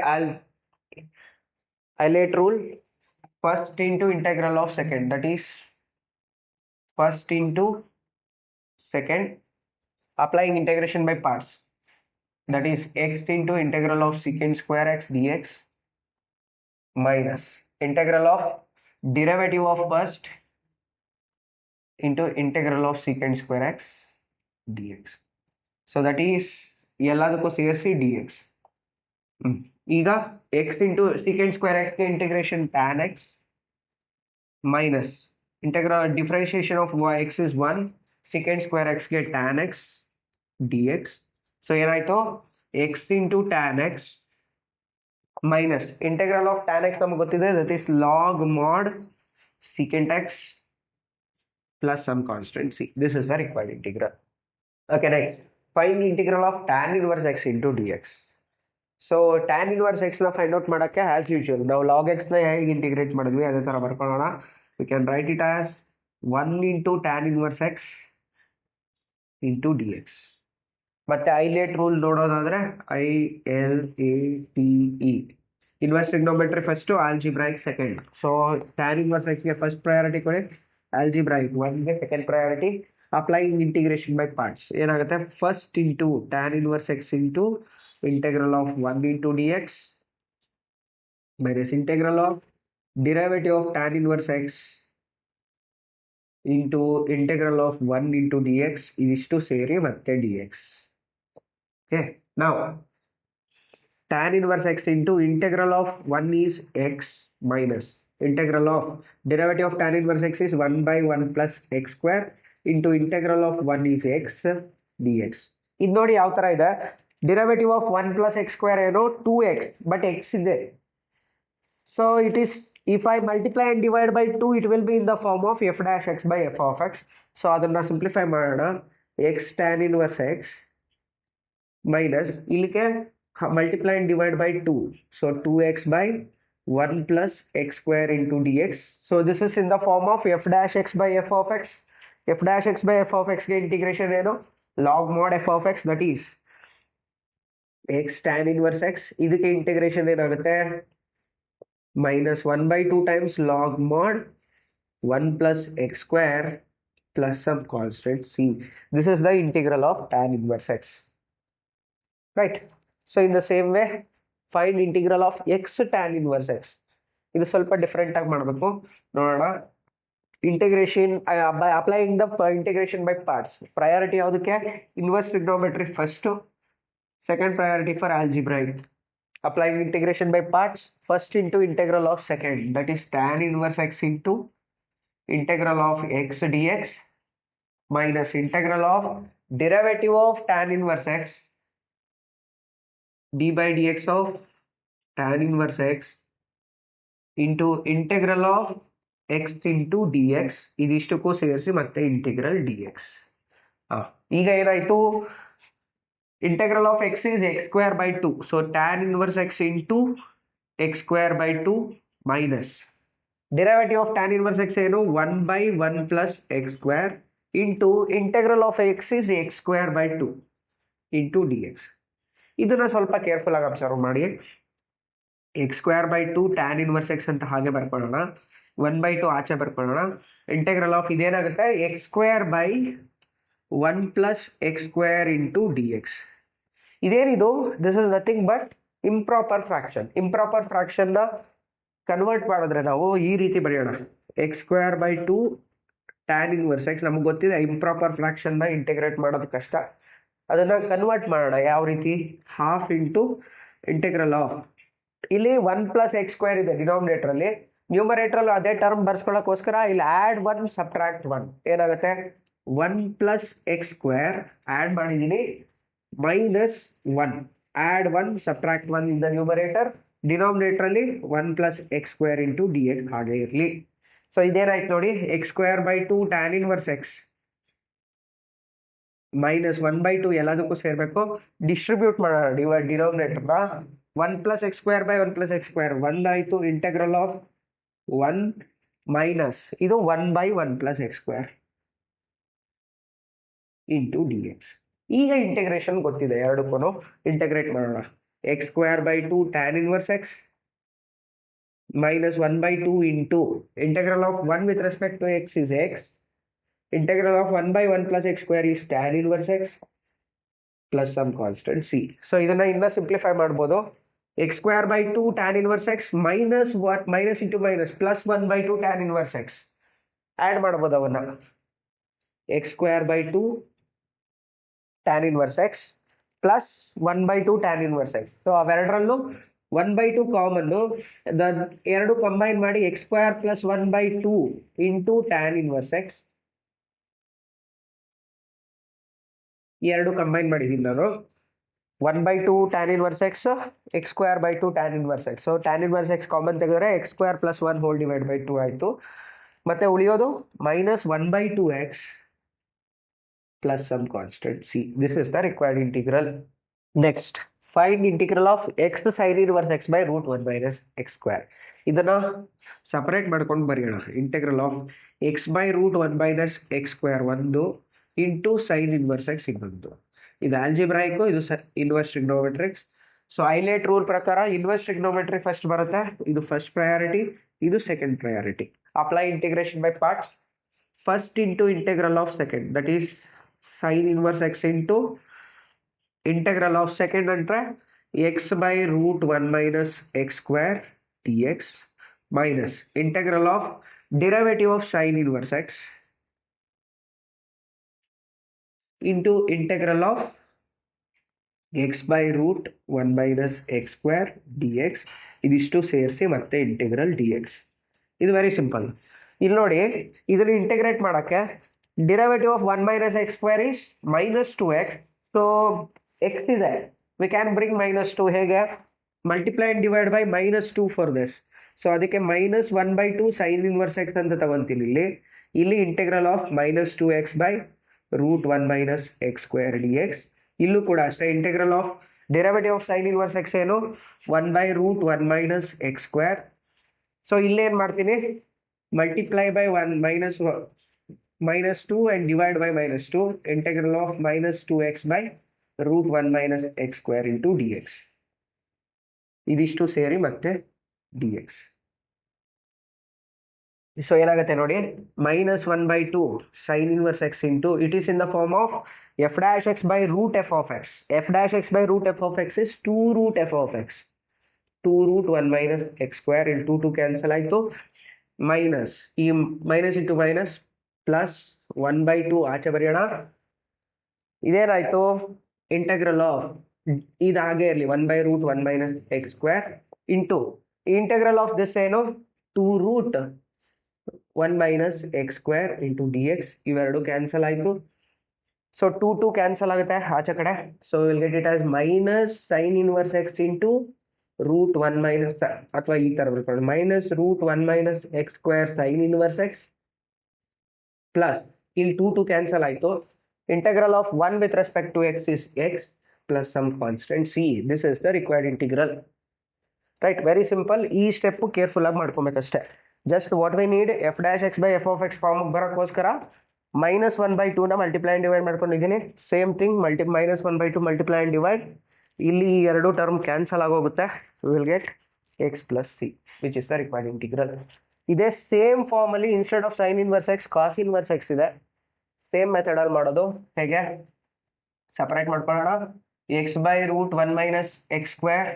S1: Eilert rule, first into integral of second, that is first into second, applying integration by parts, that is x into integral of secant square x dx minus integral of derivative of first into integral of secant square x dx. So that is ಎಲ್ಲದಕ್ಕೂ ಸೇರಿಸಿ dx. ಈಗ x into secant square x ಗೆ integration tan x minus integral differentiation of x is 1 secant square x ಗೆ tan x dx. So ಏನಾಯ್ತು x into tan x minus integral of tan x ನಮ್ಗೆ ಗೊತ್ತಿದೆ, that is log mod secant x plus some constant c. This is the required integral. Okay, next find integral of tan inverse x into dx. So tan inverse x ನ find out ಮಾಡೋಕ್ಕೆ as usual ನಾವು log x ನ ಹೇಗೆ integrate ಮಾಡಿದ್ವಿ ಅದೇ ಥರ ಬರ್ಕೊಳ್ಳೋಣ. We can write it as 1 into tan inverse x into dx. ಮತ್ತೆ ಐಲೇಟ್ ರೂಲ್ ನೋಡೋದಾದ್ರೆ ILATE inverse trigonometry first, algebraic second. So tan inverse x ಗೆ ಫಸ್ಟ್ ಪ್ರಯಾರಿಟಿ ಕೊಡಿ, ಆಲ್ಜಿಬ್ರಾಯಿಕ್ 1 ಗೆ second priority. Applying integration by parts ಏನಾಗುತ್ತೆ, first into tan inverse x into integral of 1 into dx minus integral of derivative of tan inverse x into integral of 1 into dx ಇದಿಷ್ಟು ಸೇರಿ ಮತ್ತೆ dx. Okay, now tan inverse x into integral of 1 is x minus integral of derivative of tan inverse x is 1 by 1 plus x square into integral of 1 is x dx. ಇದು ನೋಡಿ ಯಾವ ತರ ಇದೆ, derivative of 1 plus x square ಏನು 2x, but x ಇದೆ. So it is if I multiply and divide by 2 it will be in the form of f dash x by f of x. So ಅದನ್ನ simplify ಮಾಡೋಣ, x tan inverse x minus ಇಲ್ಲಿಗೆ multiply and divide by 2, so 2x by 1 plus x square into dx. So this is in the form of f dash x by f of x. f dash x by f of x ಗೆ integration ಏನು, log mod f of x, that is x tan inverse x. ಇದಕ್ಕೆ integration ಏನಾಗುತ್ತೆ, minus 1 by 2 times log mod 1 plus x square plus some constant c. This is the integral of tan inverse x. Right. So in the same way, find integral of x tan inverse x. ಇದು ಸ್ವಲ್ಪ different ಆಗಿ ಮಾಡಬೇಕು, ನೋಡೋಣ. Integration by applying the integration by parts. Priority ಯಾವುದಕ್ಕೆ, inverse trigonometry first, second priority for algebraic. Applying integration by parts, first into integral of second, that is tan inverse x into integral of x dx minus integral of derivative of tan inverse x d by dx of tan inverse x into integral of x into dx. ಇದಿಷ್ಟಕ್ಕೂ ಸೇರಿಸಿ ಮತ್ತೆ integral dx. ಈಗ ಏನಾಯ್ತು, integral of x is x square by 2. So tan inverse x into x square by 2 minus derivative of tan inverse x ಏನು 1 by 1 plus x square into integral of x is x square by 2 into dx. ಇದನ್ನ ಸ್ವಲ್ಪ careful ಆಗಿ observe ಮಾಡಿ. x square by 2 tan inverse x ಅಂತ ಹಾಗೆ ಬರ್ಕೊಳ್ಳೋಣ, 1 by 2 ಆಚೆ ಬರ್ಕೊಳ್ಳೋಣ. Integral of ಇದೇನಾಗುತ್ತೆ, x square by 1 plus x square into dx. ಇದೇನಿದು, this is nothing but improper fraction. Improper fraction ನ ಕನ್ವರ್ಟ್ ಮಾಡಿದ್ರೆ ನಾವು ಈ ರೀತಿ ಬರೆಯೋಣ, x square by 2 tan inverse x. ನಮ್ಗೆ ಗೊತ್ತಿದೆ ಇಂಪ್ರಾಪರ್ ಫ್ರಾಕ್ಷನ್ ನ ಇಂಟಿಗ್ರೇಟ್ ಮಾಡೋದು ಕಷ್ಟ, ಅದನ್ನ ಕನ್ವರ್ಟ್ ಮಾಡೋಣ. ಯಾವ ರೀತಿ, ಹಾಫ್ ಇಂಟು ಇಂಟಿಗ್ರಲ್ ಆಫ್, ಇಲ್ಲಿ 1 plus x square ಇದೆ ಡಿನಾಮಿನೇಟರ್ ಅಲ್ಲಿ, ನ್ಯೂಮರೇಟರ್ ಅಲ್ಲಿ ಅದೇ ಟರ್ಮ್ ಬರ್ಸ್ಕೊಳ್ಳೋಕ್ಕೋಸ್ಕರ ಇಲ್ಲಿ ಆಡ್ 1 ಸಬ್ಟ್ರಾಕ್ಟ್ 1 ಏನಾಗುತ್ತೆ, 1 plus x square ಆಡ್ ಮಾಡಿದ್ದೀನಿ minus 1, add 1 subtract 1 in the numerator, denominator ಅಲ್ಲಿ 1 plus x square into dx ಹಾಗೆ ಇರಲಿ. ಸೊ ಇದೇನಾಯ್ತು ನೋಡಿ, x square by 2 tan inverse x minus 1 by 2 ಎಲ್ಲದಕ್ಕೂ ಸೇರ್ಬೇಕು, ಡಿಸ್ಟ್ರಿಬ್ಯೂಟ್ ಮಾಡೋಣ ಡಿನಾಮಿನೇಟರ್ನ. 1 plus x square by 1 plus x square 1 ಆಯಿತು, integral of 1 minus ಇದು 1 by 1 plus x square into dx. ಈಗ integration ಗೊತ್ತಿದೆ, ಎರಡಕ್ಕೂ ಇಂಟೆಗ್ರೇಟ್ ಮಾಡೋಣ. x square by 2 tan inverse x minus 1 by 2 into integral of 1 with respect to x is x, integral of 1 by 1 plus x square is tan inverse x plus some constant c. So ಇದನ್ನ ಇನ್ನ simplify ಮಾಡ್ಬೋದು, x square by 2 tan inverse x minus what, minus into minus plus 1 by 2 tan inverse x add ಮಾಡ್ಬೋದು ಅವನ್ನ. x square by 2 tan inverse x plus 1/2 tan inverse x. So ಅವೆರಡರಲ್ಲೂ 1/2 common, ಎರಡು combine ಮಾಡಿ x square plus 1/2 into tan inverse x. ಎರಡು combine ಮಾಡಿದ್ದೀನಿ ನಾನು. 1/2 tan inverse x, x square by 2 tan inverse x. So tan inverse x common ತೆಗೆದ್ರೆ x square plus 1 whole divided by 2 ಆಯಿತು. ಮತ್ತೆ ಉಳಿಯೋದು -1/2x plus some constant c. This is the required integral. Next, find integral of x sin inverse x by root 1 minus x square. ಇದನ್ನ separate ಮಾಡ್ಕೊಂಡು ಬರೆಯೋಣ. Integral of x by root 1 minus x square ಒಂದು into sin inverse x ಇನ್ನೊಂದು. ಇದು algebraic, ಇದು inverse trigonometrics. So highlight rule ಪ್ರಕಾರ inverse trigonometry first ಬರುತ್ತೆ. ಇದು ಫಸ್ಟ್ ಪ್ರಯಾರಿಟಿ, ಇದು second priority. Apply integration by parts. First into integral of second, that is sin inverse x into integral of second ಅಂದ್ರೆ x by root 1 minus x square dx minus integral of derivative of sin inverse x into integral of x by root 1 minus x square dx. ಇದಿಷ್ಟು ಸೇರಿಸಿ ಮತ್ತೆ integral dx. ಇದು very simple. ಇಲ್ಲಿ ನೋಡಿ, ಇದನ್ನು integrate ಮಾಡೋಕ್ಕೆ derivative of 1 minus x square is -2x. So x ಇದೆ, we can bring -2. ಹೇಗೆ? Multiply and divide by -2 for this. So ಅದಕ್ಕೆ -1/2 sin inverse x ಅಂತ ತಗೊಂತೀನಿ. ಇಲ್ಲಿ integral of -2x by root 1 minus x square dx. ಇಲ್ಲೂ ಕೂಡ ಅಷ್ಟೇ, integral of derivative of sin inverse x ಏನು 1 by root 1 minus x square. So ಇಲ್ಲೇನು ಮಾಡ್ತೀನಿ, multiply by -2 and divide by -2, integral of -2x by root 1 minus x square into dx. ಇದಿಷ್ಟು ಸೇರಿ ಮತ್ತೆ dx. So ಏನಾಗುತ್ತೆ ನೋಡಿ, -1/2 sin inverse x into, it is in the form of f dash x by root f of x. f dash x by root f of x is 2 root f of x. 2 root 1 minus x square into 2 cancel ಆಯಿತು. Minus, ಈ minus into minus plus 1/2 ಆಚೆ ಬರೆಯೋಣ. ಇದೇನಾಯಿತು, integral of ಇದು ಹಾಗೆ ಇರಲಿ 1 by root 1 minus x square into integral of this ಏನು 2 root 1 minus x square into dx. ಇವೆರಡು cancel ಆಯಿತು. ಸೊ 2 ಕ್ಯಾನ್ಸಲ್ ಆಗುತ್ತೆ ಆಚೆ ಕಡೆ. So will get it as minus sin inverse x into root 1 minus, ಅಥವಾ ಈ ಥರ ಬರ್ಕೊಳ್ಳಿ, minus root 1 minus x square sin inverse x plus ಇಲ್ಲಿ 2 ಕ್ಯಾನ್ಸಲ್ ಆಯಿತು. Integral of 1 with respect to x is x plus some constant c. This is the required integral. Right, very simple. ಈ step careful ಆಗಿ ಮಾಡ್ಕೊಬೇಕಷ್ಟೇ. Just what we need, f dash x by f of x form ಬರೋಕ್ಕೋಸ್ಕರ -1/2 multiply and divide ಮಾಡ್ಕೊಂಡಿದ್ದೀನಿ. Same thing, -1/2 multiply and divide. ಇಲ್ಲಿ ಎರಡು term cancel ಆಗೋಗುತ್ತೆ. Will get x plus C, which is the required integral. ಇದೇ same ಫಾರ್ಮಲ್ಲಿ instead of sin inverse x cos inverse x ಇದೆ. Same ಮೆಥಡಲ್ಲಿ ಮಾಡೋದು. ಹೇಗೆ? ಸಪರೇಟ್ ಮಾಡ್ಕೊಳ್ಳೋಣ. x by root 1 minus x square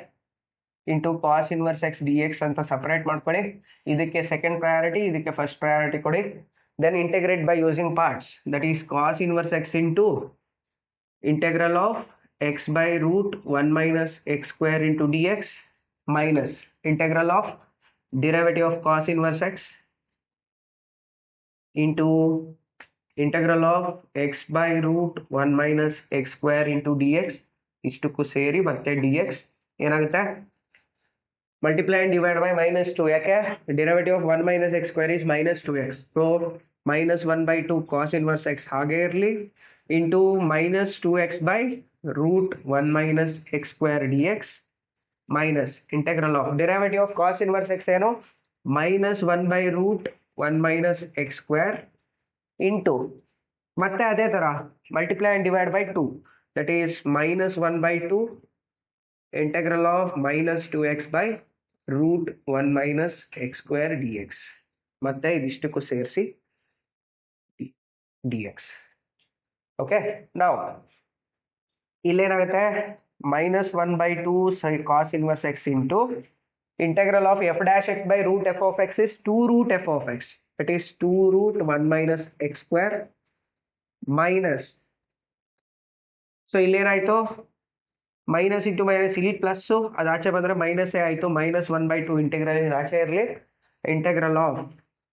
S1: into cos inverse x d x ಅಂತ separate ಮಾಡ್ಕೊಳ್ಳಿ. ಇದಕ್ಕೆ ಸೆಕೆಂಡ್ ಪ್ರಯಾರಿಟಿ, ಇದಕ್ಕೆ ಫಸ್ಟ್ ಪ್ರಯಾರಿಟಿ ಕೊಡಿ. Then integrate by using parts, that is cos inverse x into integral of x by root 1 minus x square into dx minus integral of derivative of cos inverse x into integral of x by root 1 minus x square into dx. ಇಷ್ಟಕ್ಕೂ ಸೇರಿ ಮತ್ತೆ dx ಏನಾಗುತ್ತೆ, multiply and divide by -2. ಯಾಕೆ? Derivative of 1 minus x square is -2x. So -1/2 cos inverse x ಹಾಗೆ ಇರಲಿ into -2x by root 1 minus x square dx minus integral of derivative of cos inverse x ಏನು -1 by root 1 minus x square into ಮತ್ತೆ ಅದೇ ಥರ multiply and divide by 2, that is -1/2 integral of -2x by root 1 minus x square dx. ಮತ್ತೆ ಇದಿಷ್ಟಕ್ಕೂ ಸೇರಿಸಿ dx. Okay, ನಾವು ಇಲ್ಲೇನಾಗುತ್ತೆ, -1/2 cos inverse x into integral of f dash x by root f of x is 2 root f of x. It is 2 root 1 minus x square minus so ಇಲ್ಲೇನಾಯ್ತು minus into minus ಇಲ್ಲಿ plus ಅದು ಆಚೆ ಬಂದರೆ minus ಆಯಿತು -1/2 integral ಆಚೆ ಇರಲಿ integral of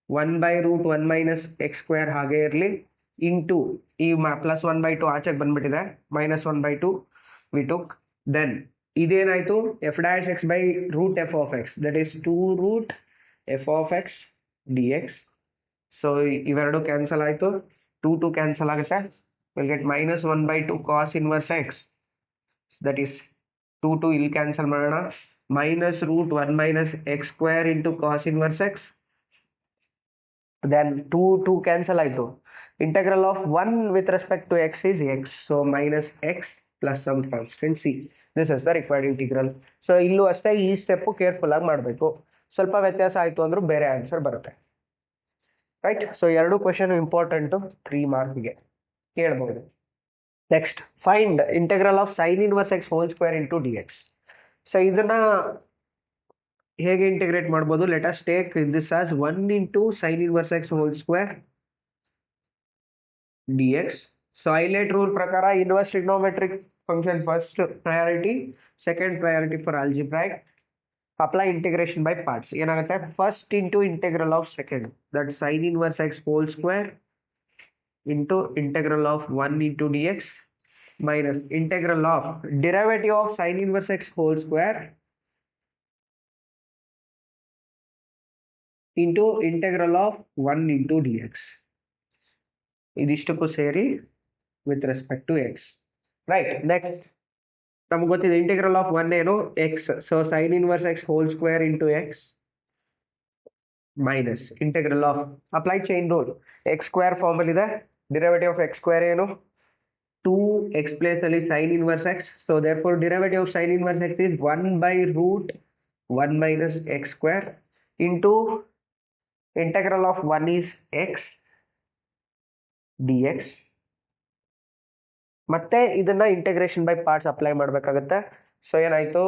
S1: 1/√1 - x² ಹಾಗೆ ಇರಲಿ ಇಂಟು ಈ +1/2 ಆಚೆಗೆ ಬಂದ್ಬಿಟ್ಟಿದೆ -1/2 ವಿ ಟುಕ್ ದೆನ್ ಇದೇನಾಯಿತು f'(x/√f of x) that is 2√f of x dx. ಸೊ ಇವೆರಡು ಕ್ಯಾನ್ಸಲ್ ಆಯಿತು 2 ಕ್ಯಾನ್ಸಲ್ ಆಗುತ್ತೆ will get -1/2 cos inverse x that is 2 ಇಲ್ಲಿ ಕ್ಯಾನ್ಸಲ್ ಮಾಡೋಣ -√1 - x² into cos inverse x then 2 cancel ಆಯಿತು integral of 1 with respect to x is x, so minus x plus some constant c. This is the required integral. So ಇಲ್ಲೂ ಅಷ್ಟೇ ಈ step careful ಆಗಿ ಮಾಡಬೇಕು, ಸ್ವಲ್ಪ ವ್ಯತ್ಯಾಸ ಆಯಿತು ಅಂದ್ರೂ ಬೇರೆ ಆನ್ಸರ್ ಬರುತ್ತೆ ರೈಟ್. ಸೊ ಎರಡು ಕ್ವೆಶನ್ ಇಂಪಾರ್ಟೆಂಟು 3 ಮಾರ್ಕ್ಗೆ ಕೇಳ್ಬೋದು. Next find integral of sin inverse x whole square into dx. So ಇದನ್ನ ಹೇಗೆ ಇಂಟಿಗ್ರೇಟ್ ಮಾಡ್ಬೋದು, let us take this as 1 into sin inverse x whole square dx. So ILATE rule ಪ್ರಕಾರ inverse trigonometric function first priority, second priority for algebraic. Apply integration by parts. ಏನಾಗುತ್ತೆ first into integral of second that sin inverse x whole square into integral of 1 into dx minus integral of derivative of sin inverse x whole square into integral of 1 into dx. ಇದಿಷ್ಟಕ್ಕೂ ಸೇರಿ with respect to x right. Next ನಮ್ಗೆ ಗೊತ್ತಿದೆ integral of 1 ಏನು x, so sin inverse x whole square into x minus integral of apply chain rule x² formula ಇದೆ, derivative of x² ಏನು 2x place ಅಲ್ಲಿ sin inverse x, so therefore derivative of sin inverse x is 1/√1 - x² into integral of 1 is x dx. ಮತ್ತೆ ಇದನ್ನ integration by parts apply ಮಾಡಬೇಕಾಗುತ್ತೆ. So ಏನಾಯ್ತು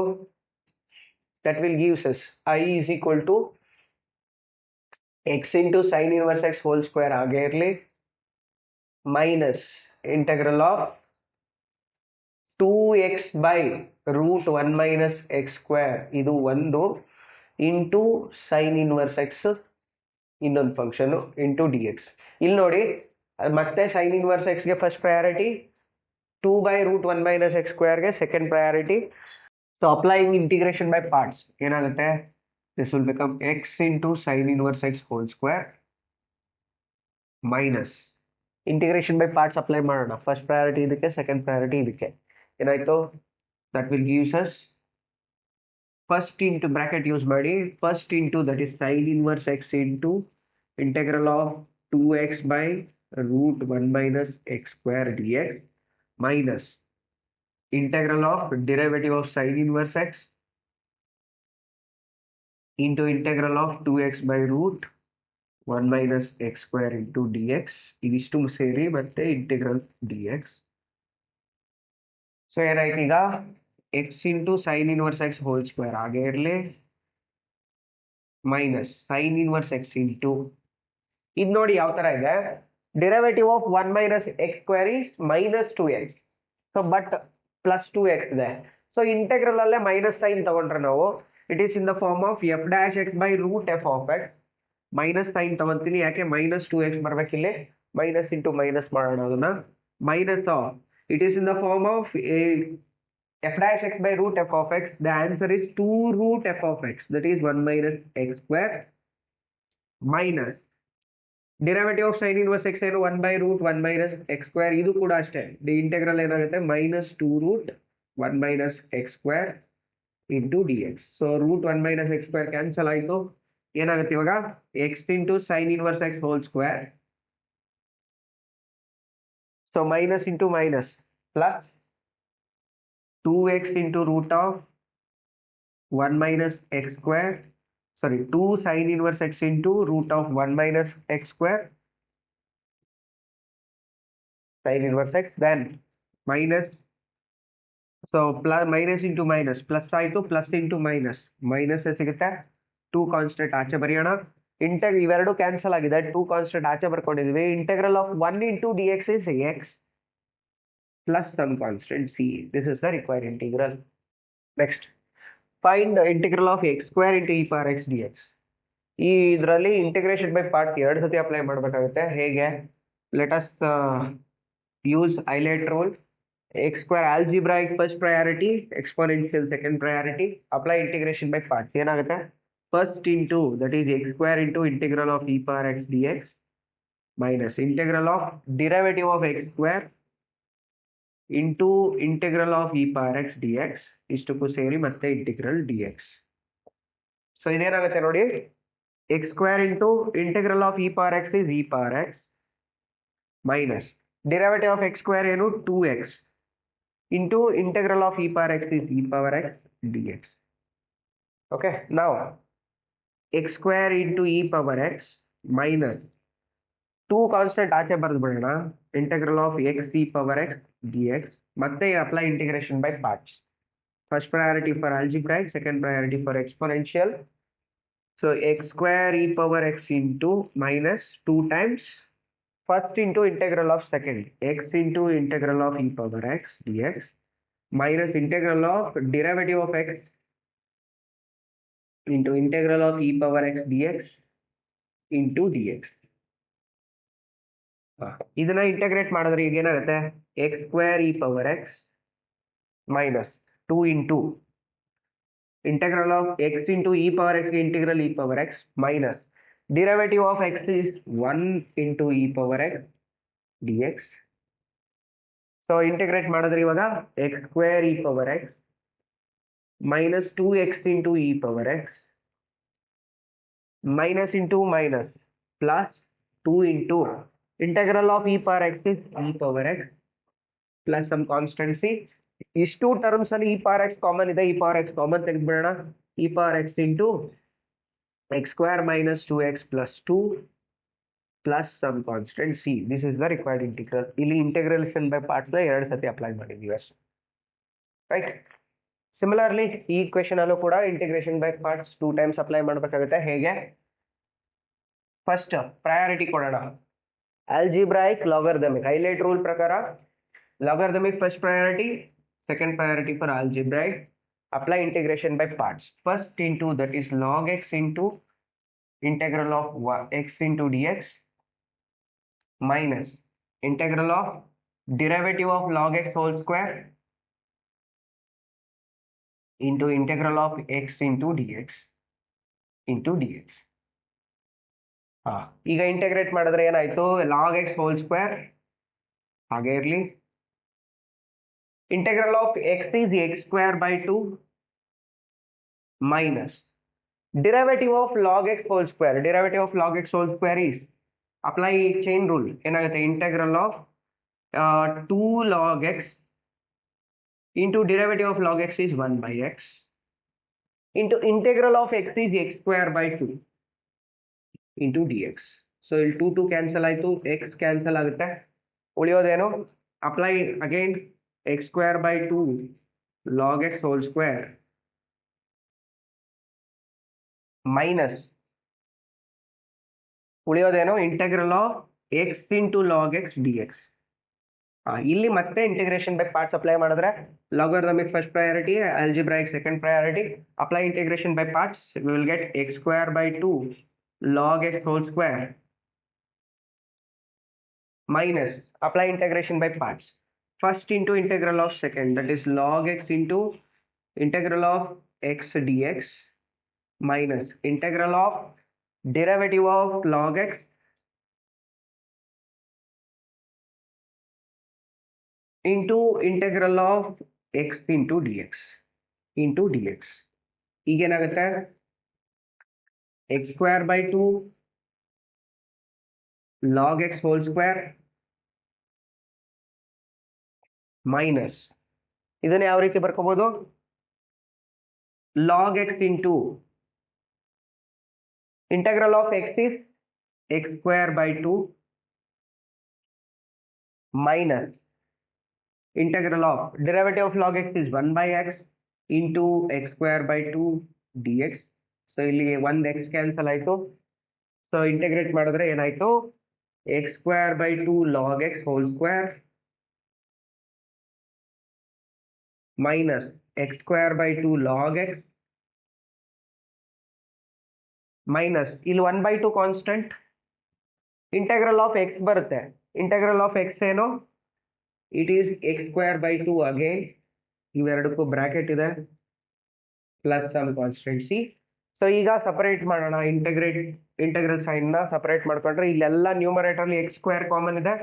S1: that will gives us I is equal to x into sin inverse x whole square ಹಾಗೆ ಇರಲಿ minus integral of 2x/√1 - x² ಇದು ಒಂದು into sin inverse x ಇನ್ನೊಂದು function into dx. ಇಲ್ಲಿ ನೋಡಿ ಮತ್ತೆ sin inverse x ಗೆ ಫಸ್ಟ್ ಪ್ರಯಾರಿಟಿ, 2/√1 - x² ಗೆ second priority. So applying integration by parts ಏನಾಗುತ್ತೆ this will become x into sin inverse x whole square minus integration by parts apply ಮಾಡೋಣ, first priority ಇದಕ್ಕೆ second priority ಇದಕ್ಕೆ. ಏನಾಯ್ತು that will gives us first into bracket use ಮಾಡಿ first into that is sin inverse x into integral of 2x/√1 - x² dx minus integral of derivative of sin inverse x into integral of 2x/√1 - x² into dx. ಇದಿಷ್ಟು ಸೇರಿ ಮತ್ತೆ integral dx. So ಏನಾಯ್ತು ಈಗ x into sin inverse x whole square ಹಾಗೆ ಇರಲಿ minus sin inverse x into ಇದು ನೋಡಿ ಯಾವ ತರ ಇದೆ, derivative of 1 - x² is -2x, so but plus 2x ಇದೆ. ಸೊ ಇಂಟೆಗ್ರಲ್ ಅಲ್ಲೇ ಮೈನಸ್ ಸೈನ್ ತಗೊಂಡ್ರೆ ನಾವು it is in the form of f'(x/√f of x) minus sign ತಗೊಂತೀನಿ, ಯಾಕೆ -2x ಬರ್ಬೇಕಿಲ್ಲಿ, ಮೈನಸ್ ಇಂಟು ಮೈನಸ್ ಮಾಡೋಣ ಅದನ್ನ minus of it is in the form of f'(x/√f of x), the answer is 2√f of x, that is 1 - x² minus derivative of sin inverse x ಏನು 1/√1 - x², ಇದು ಕೂಡ ಅಷ್ಟೇ the integral ಏನಾಗುತ್ತೆ -2√1 - x² into dx. So √1 - x² cancel ಆಯಿತು, ಏನಾಗುತ್ತೆ ಇವಾಗ x into sin inverse x whole square, so minus into minus plus 2x into √1 - x², sorry 2 sin inverse x into √1 - x² sin inverse x, then minus, so plus minus into minus plus ಆಯಿತು, plus into minus minus ಸಿಗುತ್ತೆ, 2 constant ಆಚೆ ಬರೆಯೋಣ. ಇವೆರಡು cancel ಆಗಿದೆ, 2 constant ಆಚೆ ಬರ್ಕೊಂಡಿದ್ವಿ. Integral of 1 into dx is x plus some constant c. This is the required integral. Next, find the integral of x square into e power x dx. ಈ ಇದರಲ್ಲಿ integration by part ಎರಡು ಸತಿ apply ಮಾಡಬೇಕಾಗುತ್ತೆ. ಹೇಗೆ? Let us use highlight rule. x square algebraic first priority, exponential second priority. Apply integration by parts. ಏನಾಗುತ್ತೆ? First into, that is x square into integral of e power x dx minus integral of derivative of x square into integral of e power x dx ಇಷ್ಟಕ್ಕೂ ಸೇರಿ ಮತ್ತೆ integral dx. So ಇದೇನಾಗುತ್ತೆ ನೋಡಿ, x square into integral of e power x is e power x minus derivative of x square ಏನು 2x into integral of e power x is e power x dx. Okay, now x square into e power x minus 2 constant ಆಚೆ ಬರೆದು ಬಿಡೋಣ, integral of x e power x dx. ಮತ್ತೆ apply integration by parts. First priority for algebraic, second priority for exponential. So x square e power x into minus 2 times first into integral of second, x into integral of e power x dx minus integral of derivative of x into integral of e power x dx into dx. ಇದನ್ನ integrate ಮಾಡಿದ್ರೆ ಈಗ ಏನಾಗುತ್ತೆ, x square e power x minus 2 into integral of x into e power x integral e power x minus derivative of x is 1 into e power x dx. So integrate ಮಾಡಿದ್ರೆ ಇವಾಗ x square e power x minus 2x into e power x minus into minus plus 2 into integral of e power x is e power x plus some constant c. ಇಷ್ಟು terms ಅಲ್ಲಿ e power x common ಇದೆ, e power x common ತೆಗೆದ್ಬಿಡೋಣ. e power x into x square minus 2x plus 2 plus some constant c. This is the required integral. ಇಲ್ಲಿ integration by parts ಎರಡು ಸತಿ apply ಮಾಡಿದ್ದೀವಿ ಅಷ್ಟೇ, right? Similarly ಈ question ಅಲ್ಲೂ ಕೂಡ integration by parts 2 times apply ಮಾಡಬೇಕಾಗುತ್ತೆ. ಹೇಗೆ? ಫಸ್ಟ್ ಪ್ರಯಾರಿಟಿ ಕೊಡೋಣ, algebraic logarithmic highlight rule ಪ್ರಕಾರ logarithmic first priority, second priority for algebraic. Apply integration by parts. First into, that is log x into integral of x into dx minus integral of derivative of log x whole square into integral of x into dx into dx. ಈಗ integrate ಮಾಡಿದ್ರೆ ಏನಾಯ್ತು, log x whole square ಹಾಗೆ ಇರಲಿ, integral of x is x square by 2 minus derivative of log x whole square. Derivative of log x whole square is, apply chain rule, ಏನಾಗುತ್ತೆ, integral of 2 log x into derivative of log x is 1 by x into integral of x is x square by 2 into dx. So ಇಲ್ಲಿ 2 cancel ಆಯ್ತು, x cancel ಆಗುತ್ತೆ, ಉಳಿಯೋದೇನು, apply again x square by 2 log x whole square minus ಉಳಿಯೋದೇನು integral of x into log x dx. ಇಲ್ಲಿ ಮತ್ತೆ integration by parts apply ಮಾಡಿದ್ರೆ logarithmic first priority, algebraic second priority. Apply integration by parts, we will get x square by 2 log x whole square minus, apply integration by parts, first into integral of second, that is log x into integral of x dx minus integral of derivative of log x into integral of x into dx into dx. ಈಗೇನಾಗುತ್ತೆ, x square by 2 log x whole square minus, ಇದನ್ನ ಯಾವ ರೀತಿ ಬರ್ಕೋಬಹುದು, log x into integral of x is x square by 2 minus integral of derivative of log x is 1 by x into x square by 2 dx. So ಇಲ್ಲಿ ಒಂದು x cancel ಆಯ್ತು, so integrate ಮಾಡಿದ್ರೆ ಏನಾಯ್ತು, x square by 2 log x whole square minus x square by 2 log x minus ಇಲ್ಲಿ 1/2 constant integral of x ಬರುತ್ತೆ. Integral of x ಏನು? It is x square by 2 again ಇವೆರಡಕ್ಕೂ bracket ಇದೆ plus some constant C. So ಈಗ separate ಮಾಡೋಣ, integral sign ನ separate ಮಾಡ್ಕೊಂಡ್ರೆ ಇಲ್ಲೆಲ್ಲ ನ್ಯೂಮರೇಟರ್ ಅಲ್ಲಿ x ಸ್ಕ್ವೇರ್ ಕಾಮನ್ ಇದೆ,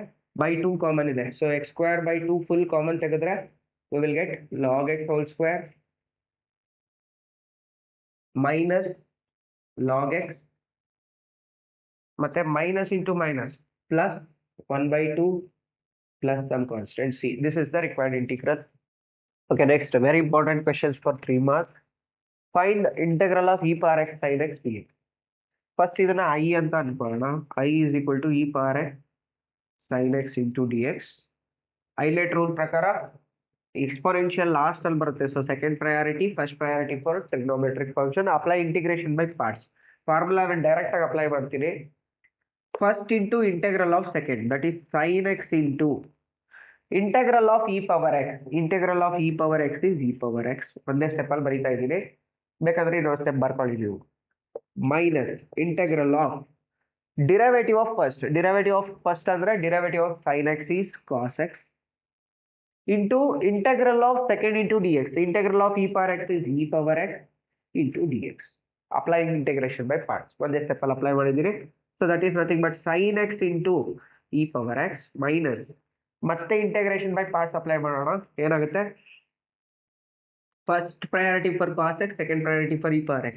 S1: by 2 ಕಾಮನ್ ಇದೆ. So x square by 2 full common ತೆಗೆದ್ರೆ we will get log x whole square minus log x ಮತ್ತೆ minus into minus plus 1/2 plus some constant c. This is the required integral. Okay, next very important questions for 3 marks. Find the integral of e power x sin x dx. First ಇದನ್ನ I ಅಂತ ಅನ್ಕೊಳ್ಳೋಣ. I is equal to e power x sin x into dx. Eilert rule ಪ್ರಕಾರ exponential last ಅಲ್ಲಿ ಬರುತ್ತೆ. So second priority, first priority for trigonometric function. Apply integration by parts. Formula direct ಆಗಿ apply ಮಾಡ್ತೀನಿ. First into integral of second, that is sin x into integral of e power x. Integral of e power x is e power x. ಒಂದೇ step ಅಲ್ಲಿ ಬರೀತಾ ಇದ್ದೀನಿ, ಬೇಕಾದ್ರೆ ಇನ್ನೊಂದು step ಬರ್ಕೊಳ್ಳಿ ನೀವು. Minus integral of derivative of first. Derivative of first ಅಂದ್ರೆ derivative of sin x is cos x into integral of second into dx. Integral of e power x is e power x into dx. Applying integration by parts. ಒಂದೇ step ಅಲ್ಲಿ apply ಮಾಡಿದ್ದೀರಿ. So that is nothing but sin x into e power x minus ಮತ್ತೆ integration by parts apply ಮಾಡೋಣ. ಏನಾಗುತ್ತೆ? First priority for cos x, second priority for e power x.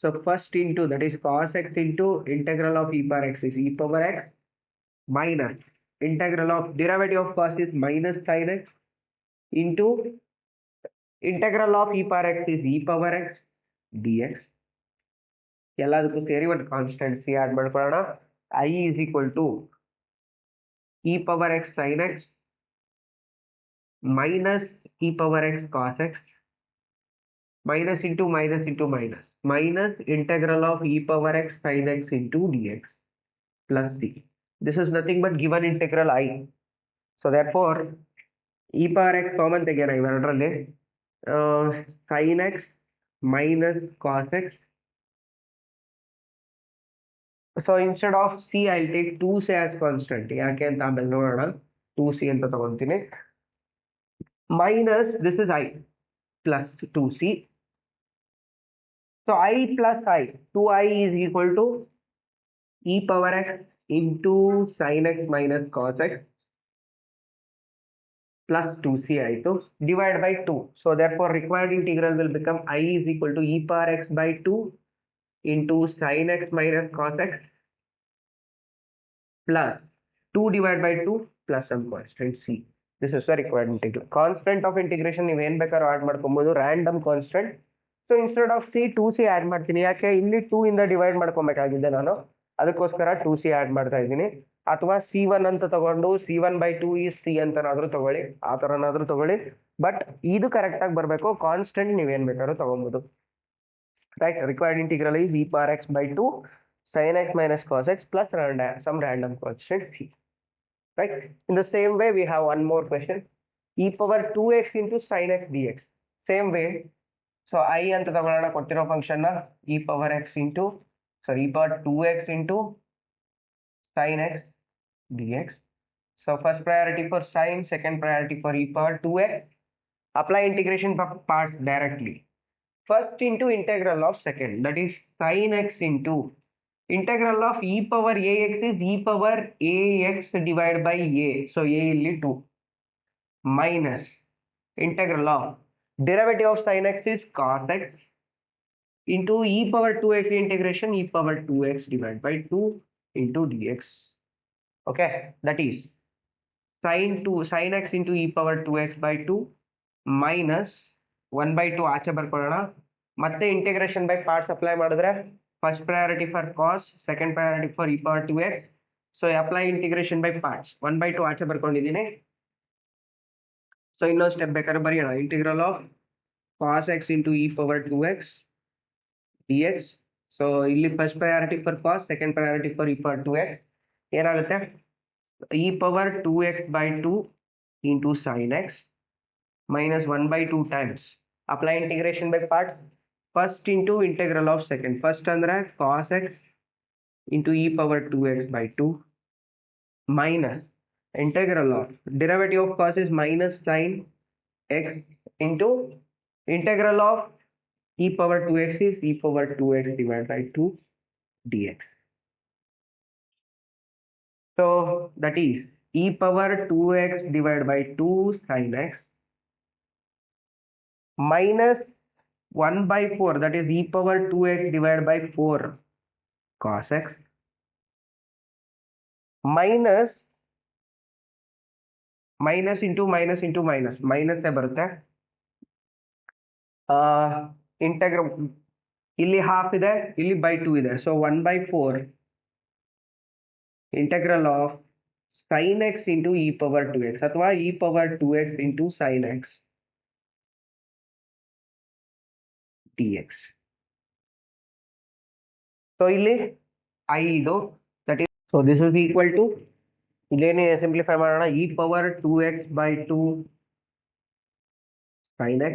S1: So first into, that is cos x into integral of e power x is e power x minus integral of derivative of cos is minus sin x into integral of e power x is e power x dx. ಎಲ್ಲದಕ್ಕೂ ಸೇರಿ ಒಂದು constant C add ಮಾಡ್ಕೊಳ್ಳೋಣ. I is equal to e power x sin x minus e power x cos x minus into minus into minus minus integral of e power x sin x into dx plus c. This is nothing but given integral I. So therefore e power x common ತೆಗೆಯೋಣ ಇವೆರಡರಲ್ಲಿ. sin x minus cos x. So instead of c I'll take 2c as constant. ಯಾಕೆ ಅಂತ ಆಮೇಲೆ ನೋಡೋಣ. 2c ಅಂತ ತಗೊಂತೀನಿ. Minus this is I plus 2c. So I plus I, 2i is equal to e power x into sin x minus cos x plus 2c ಆಯಿತು, divide by 2. So therefore required integral will become I is equal to e power x by 2 into sin x minus cos x plus 2 divided by 2 plus some constant c. This is the required integral. Constant of integration ನೀವು ಏನು ಬೇಕಾದ್ರೂ add ಮಾಡ್ಕೊಬೋದು, random constant. So instead of c 2c add ಮಾಡ್ತೀನಿ. ಯಾಕೆ? ಇಲ್ಲಿ 2 ಇಂದ divide ಮಾಡ್ಕೊಬೇಕಾಗಿದೆ ನಾನು, ಅದಕ್ಕೋಸ್ಕರ 2c ಆಡ್ ಮಾಡ್ತಾ ಇದ್ದೀನಿ. ಅಥವಾ c1 ಅಂತ ತಗೊಂಡು c1 by 2 is c ಅಂತನಾದ್ರೂ ತಗೊಳ್ಳಿ, ಆ ಥರನಾದ್ರೂ ತಗೊಳ್ಳಿ. ಬಟ್ ಇದು ಕರೆಕ್ಟ್ ಆಗಿ ಬರಬೇಕು. ಕಾನ್ಸ್ಟೆಂಟ್ ನೀವೇನು ಬೇಕಾದ್ರೂ ತಗೊಬೋದು. Right, required integral is e power x by 2 sin x minus cos x plus some random constant c. Right, in the same way we have one more question, e power 2x into sin x dx. Same way, so I anta ತಗೊಳ್ಳೋಣ ಕೊಟ್ಟಿರೋ function ನ e power x into e power 2x into sin x dx. So first priority for sin, second priority for e power 2x. Apply integration part directly. First into integral of second, that is sin x into integral of e power ax is e power ax divided by a. So a ಇಲ್ಲಿ 2 minus integral of derivative of sin x is cos x into e power 2x integration e power 2x divided by 2 into dx. Okay, that is sin x into e power 2x by 2 minus 1/2 ಆಚೆ ಬರ್ಕೊಳ್ಳೋಣ. ಮತ್ತೆ integration by parts apply ಮಾಡಿದ್ರೆ first priority for cos, second priority for e power 2x. So apply integration by parts. 1/2 ಆಚೆ ಬರ್ಕೊಂಡಿದ್ದೀನಿ. So ಇನ್ನೊಂದು step ಬೇಕಾದ್ರೆ ಬರೆಯೋಣ. Integral of cos x into e power 2x dx. So ಇಲ್ಲಿ first priority for cos, second priority for e power 2x. ಏನಾಗುತ್ತೆ? e power 2x by 2 into sin x minus 1 by 2 times. Apply integration by parts. First into integral of second. First andre cos x into e power 2x by 2 minus integral of derivative of cos is minus sin x into integral of e power 2x is e power 2x divided by 2 dx. So that is e power 2x divided by 2 sin x minus 1 by 4, that is e power 2x divided by 4 cos x minus into minus ಬರುತ್ತೆ. Integral ಇಲ್ಲಿ half ಇದೆ, ಇಲ್ಲಿ by 2 ಇದೆ. So 1 by 4 integral of sin x into e power 2x ಅಥವಾ e power 2x into sin x dx. So ಇಲ್ಲಿ I ಇದು that is, so this is equal to ಇಲ್ಲೇನೇ simplify ಮಾಡೋಣ, e power 2x by 2 sin x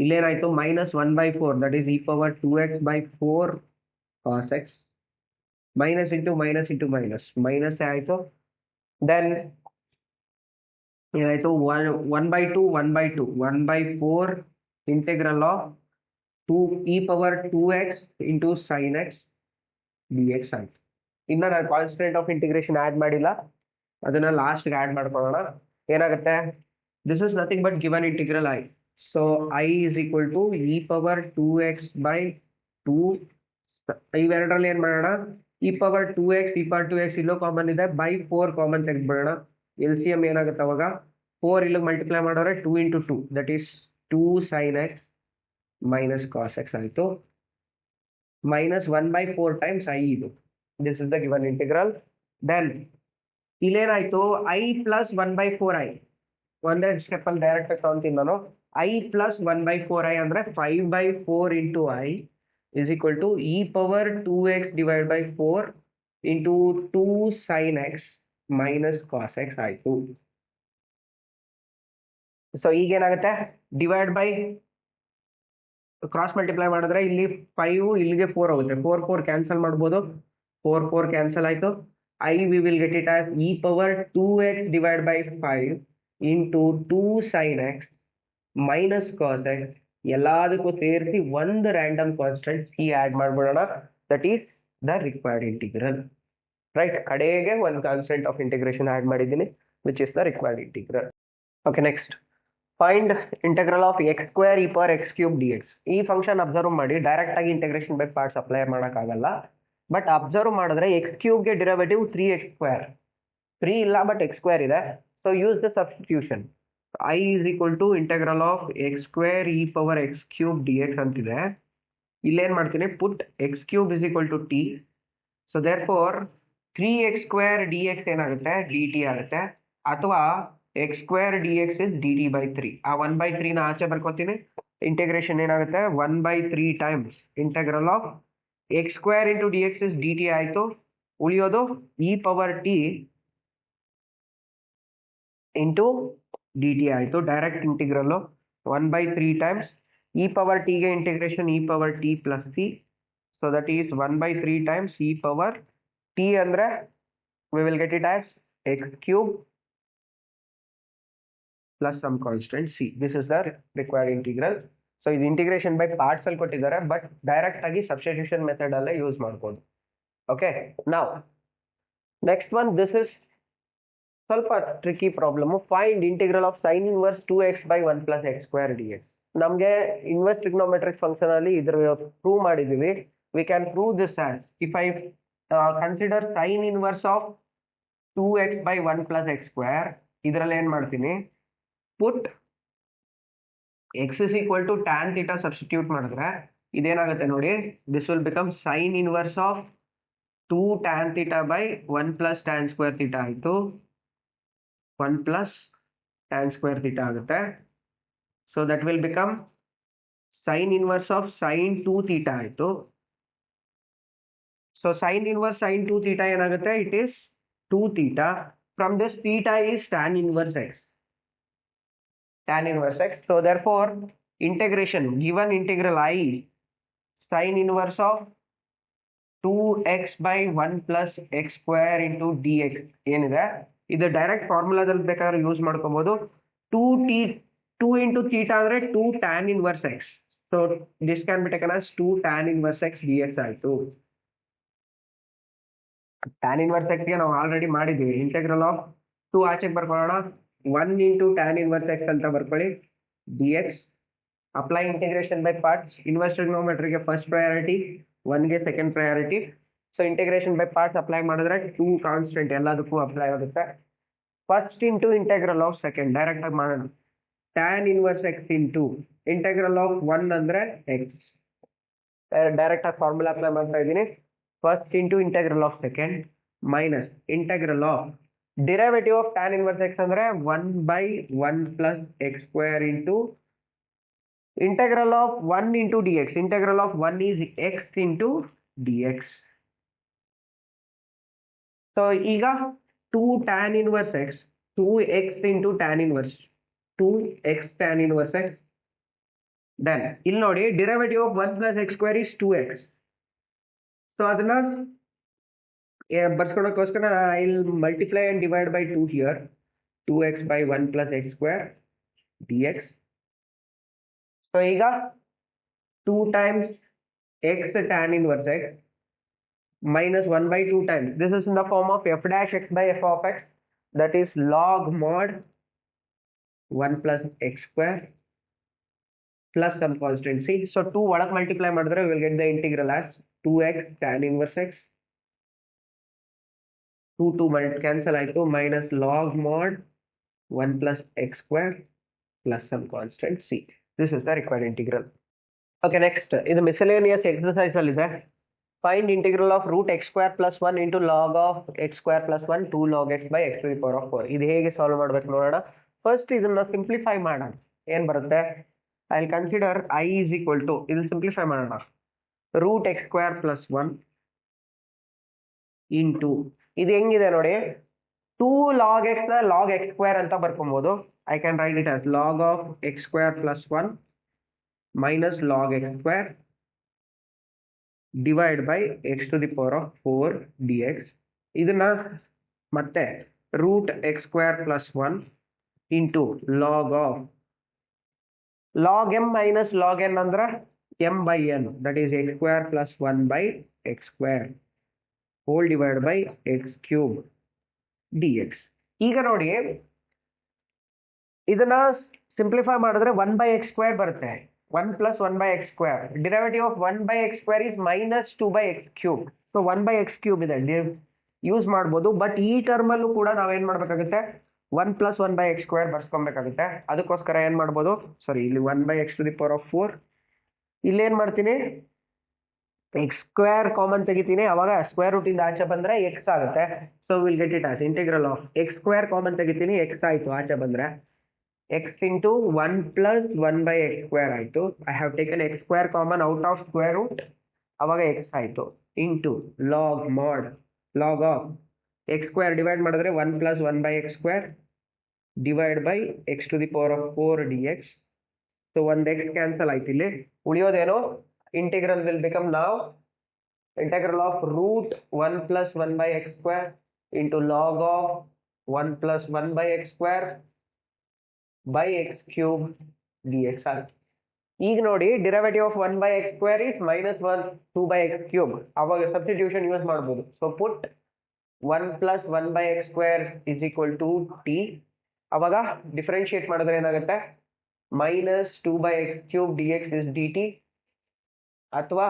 S1: ಇಲ್ಲೇನಾಯ್ತು minus 1 by 4 that is e power 2x by 4 cos x minus into minus ಆಯ್ತು. Then ಏನಾಯ್ತು 1 by 2 1 by 4 integral of 2 e power 2x into sin x dx ಆಯ್ತು. ಇನ್ನ ನಾನು constant of integration add ಮಾಡಿಲ್ಲ, ಅದನ್ನ ಲಾಸ್ಟ್ಗೆ add ಮಾಡ್ಕೊಳ್ಳೋಣ. ಏನಾಗುತ್ತೆ, this is nothing but given integral I. So I is equal to e power 2x by 2. ಇವೆರಡರಲ್ಲಿ ಏನ್ ಮಾಡೋಣ, e power 2x ಇಲ್ಲೂ ಕಾಮನ್ ಇದೆ, ಬೈ 4 ಕಾಮನ್ ತೆಗೆದ್ಬಿಡೋಣ. ಎಲ್ ಸಿ ಎಂ ಏನಾಗುತ್ತೆ ಅವಾಗ 4 ಇಲ್ಲಿಗೆ ಮಲ್ಟಿಪ್ಲೈ ಮಾಡೋರೆ 2 into 2 that is 2 sin x minus cos x ಆಯಿತು, minus 1 by 4 times I ಇದು. This is the given integral. Then ಇಲ್ಲೇನಾಯ್ತು I plus 1 by 4i, ಒಂದೇ ಸ್ಟೆಪ್ ಅಲ್ಲಿ ಡೈರೆಕ್ಟ್ ಆಗಿ ತಗೊಂತೀನಿ ನಾನು. I plus 1 by 4i ಅಂದ್ರೆ 5 by 4 into I is equal to e power 2x divided by 4 into 2 sin x minus cos x ಆಯ್ತು. So ಈಗ ಏನಾಗುತ್ತೆ, divide by cross multiply ಮಾಡಿದ್ರೆ ಇಲ್ಲಿ 5 ಇಲ್ಲಿಗೆ 4 ಹೋಗುತ್ತೆ, 4 4 ಕ್ಯಾನ್ಸಲ್ ಮಾಡ್ಬೋದು, 4 4 ಕ್ಯಾನ್ಸಲ್ ಆಯ್ತು. I we will get it as e power 2x divided by 5 into 2 sin x minus cos x. ಎಲ್ಲದಕ್ಕೂ ಸೇರಿಸಿ ಒಂದು ರ್ಯಾಂಡಮ್ ಕಾನ್ಸ್ಟೆಂಟ್ ಸಿ ಆಡ್ ಮಾಡ್ಬಿಡೋಣ, that is the required integral. Right, ಕಡೆಗೆ ಒಂದು ಕಾನ್ಸ್ಟೆಂಟ್ ಆಫ್ ಇಂಟಿಗ್ರೇಷನ್ ಆಡ್ ಮಾಡಿದ್ದೀನಿ which is the required integral. Okay, next find integral of x square e power x cube dx. ಈ function observe ಮಾಡಿ, direct ಆಗಿ integration by parts apply ಮಾಡೋಕ್ಕಾಗಲ್ಲ, but observe ಮಾಡಿದ್ರೆ x ಕ್ಯೂಬ್ಗೆ derivative 3x square, 3 ಇಲ್ಲ but x square ಇದೆ. So use the substitution. I is equal to integral of x square e power x cube dx ಅಂತಿದೆ. ಇಲ್ಲೇನ್ ಮಾಡ್ತೀನಿ, ಪುಟ್ x cube is equal to t. So therefore 3x square dx ಏನಾಗುತ್ತೆ, dt ಆಗುತ್ತೆ, ಅಥವಾ x square dx is dt by 3. ಆ 1 by 3 ನ ಆಚೆ ಬರ್ಕೋತೀನಿ, integration ಏನಾಗುತ್ತೆ 1 by 3 times integral of x square into dx is dt ಆಯ್ತು, ಉಳಿಯೋದು e power t into dt ಆಯಿತು. Direct integral 1 by 3 times e power t ಗೆ integration e power t plus c. So that is 1 by 3 times e power t ಅಂದ್ರೆ we will get it as x cube plus some constant c. This is the required integral. So ಇದು integration by parts ಅಲ್ಲಿ ಕೊಟ್ಟಿದ್ದಾರೆ, but direct ಆಗಿ substitution method ಅಲ್ಲೇ use ಮಾಡ್ಬೋದು. Okay, ನಾವು next one, this is ಸ್ವಲ್ಪ tricky problem. Find integral of sine inverse 2x by 1 plus x square dx. ನಮಗೆ inverse trigonometric function ಅಲ್ಲಿ ಇದ್ರ ಪ್ರೂವ್ ಮಾಡಿದೀವಿ. We can prove this as if I consider sign inverse of 2x by 1 plus x square. ಇದರಲ್ಲಿ ಏನ್ ಮಾಡ್ತೀನಿ, ಪುಟ್ x is equal to tan theta substitute ಮಾಡಿದ್ರೆ ಇದೇನಾಗುತ್ತೆ ನೋಡಿ, this will become sine inverse of 2 tan theta by 1 plus tan square theta ಆಯಿತು, 1 plus tan square theta ಆಗುತ್ತೆ. So that will become sine inverse of sine 2 theta ಆಯಿತು. So sine inverse sine 2 theta ಏನಾಗುತ್ತೆ, it is 2 theta. From this theta is tan inverse x. tan inverse x. So therefore integration given integral I sin inverse of 2x by 1 plus x square into dx ಏನಿದೆ ಇದು direct ಫಾರ್ಮುಲಾದಲ್ಲಿ ಬೇಕಾದ್ರೆ use ಮಾಡ್ಕೋಬಹುದು. 2 into theta ಅಂದ್ರೆ 2 tan inverse x. So this can be taken as 2 tan inverse x dx ಆಯ್ತು. tan inverse x ಗೆ ನಾವು already ಮಾಡಿದ್ದೀವಿ. Integral of 2 ಆಚೆಗೆ ಬರ್ಕೊಳ್ಳೋಣ. 1 into tan inverse x ಅಂತ ಬರ್ಕೊಳ್ಳಿ dx. Apply integration by parts. Inverse ಟ್ರಿಗ್ನೋಮೆಟ್ರಿಗೆ first priority, 1 ಗೆ second priority. So integration by parts apply ಮಾಡಿದ್ರೆ 2 ಕಾನ್ಸ್ಟೆಂಟ್ ಎಲ್ಲದಕ್ಕೂ ಅಪ್ಲೈ ಆಗುತ್ತೆ. First into integral of second direct ಆಗಿ ಮಾಡೋಣ. tan inverse x into integral of 1 ಅಂದ್ರೆ x. ಡೈರೆಕ್ಟ್ ಆಗಿ formula apply ಮಾಡ್ತಾ ಇದ್ದೀನಿ. First into integral of second minus integral of derivative of tan inverse x ಅಂದ್ರೆ 1 by 1 plus x square into integral of 1 into dx. Integral of 1 is x into dx. So ಈಗ 2 tan inverse x 2x into tan inverse 2x tan inverse x. Then ಇಲ್ಲಿ ನೋಡಿ derivative of 1 plus x square is 2x. So ಅದನ್ನ ಬರ್ಸ್ಕೊಳಕ್ಕೋಸ್ಕರ I will multiply and divide by 2 here. 2x by 1 plus x square dx. So ಈಗ 2 times x tan inverse x minus 1 by 2 times. This is in the form of f dash x by f of x, that is log mod 1 plus x square plus some constant c. So 2 ಒಳಗೆ multiply ಮಾಡಿದ್ರೆ we will get the integral as 2x tan inverse x. 2 cancel ಆಯಿತು minus log mod 1 plus x square plus some constant c. This is the required integral. Okay, next ಇದು miscellaneous exercise ಅಲ್ಲಿ ಇದೆ. Find integral of root x square plus 1 into log of x square plus 1 2 log x by x to the power of 4. ಇದು ಹೇಗೆ solve ಮಾಡ್ಬೇಕು ನೋಡೋಣ. First ಇದನ್ನ simplify ಮಾಡೋಣ. ಏನ್ ಬರುತ್ತೆ, I will consider i is equal to, ಇದು simplify ಮಾಡೋಣ, root x square plus 1 into ಇದು ಹೆಂಗಿದೆ ನೋಡಿ, 2 log x ನ log x square ಅಂತ ಬರ್ಕೊಬಹುದು. I can write it as log of x square plus 1 minus log x square divided by x to the power of 4 dx. ಇದನ್ನ ಮತ್ತೆ root x square plus 1 into log of log m minus log n ಅಂದ್ರೆ m by n, that is x square plus 1 by x square whole divided by x cube dx. ಈಗ ನೋಡಿ ಇದನ್ನ simplify ಮಾಡಿದ್ರೆ 1 by x square ಬರುತ್ತೆ. 1 plus 1 by x square. Derivative of 1 by x square is minus 2 by x cube. So 1 by x cube ಇದೆ, use ಮಾಡ್ಬೋದು. But ಈ term ಅಲ್ಲೂ ಕೂಡ ನಾವೇನ್ ಮಾಡ್ಬೇಕಾಗುತ್ತೆ, 1 plus 1 by x square ಬರ್ಸ್ಕೊಬೇಕಾಗುತ್ತೆ. ಅದಕ್ಕೋಸ್ಕರ ಏನ್ ಮಾಡ್ಬೋದು, ಸಾರಿ ಇಲ್ಲಿ 1 by x to the power of 4, ಇಲ್ಲಿ ಏನ್ ಮಾಡ್ತೀನಿ, x square ಕಾಮನ್ ತೆಗಿತೀನಿ, ಅವಾಗ ಸ್ಕ್ವೇರ್ ರೂಟ್ ಇಂದ ಆಚೆ ಬಂದ್ರೆ x ಆಗುತ್ತೆ. So will get it as integral of x square common ತೆಗಿತೀನಿ, x ಆಯ್ತು ಆಚೆ ಬಂದ್ರೆ, x into 1 plus 1 by x square ಆಯ್ತು. I have taken x square common out of square root, ಅವಾಗ x ಆಯ್ತು, into log mod log of x square divide ಮಾಡಿದ್ರೆ 1 plus 1 by x square divide by x to the power of 4 dx. So ಒಂದು x cancel ಆಯ್ತು, ಇಲ್ಲಿ ಉಳಿಯೋದೇನು, integral will become now integral of root 1 plus 1 by x square into log of 1 plus 1 by x square by x cube dx ಆಗುತ್ತೆ. ಈಗ ನೋಡಿ derivative of 1 by x square is minus 1 2 by x cube, ಅವಾಗ substitution use ಮಾಡ್ಬೋದು. So put 1 plus 1 by x square is equal to t, ಅವಾಗ differentiate ಮಾಡಿದ್ರೆ ಏನಾಗುತ್ತೆ, minus 2 by x cube dx is dt, ಅಥವಾ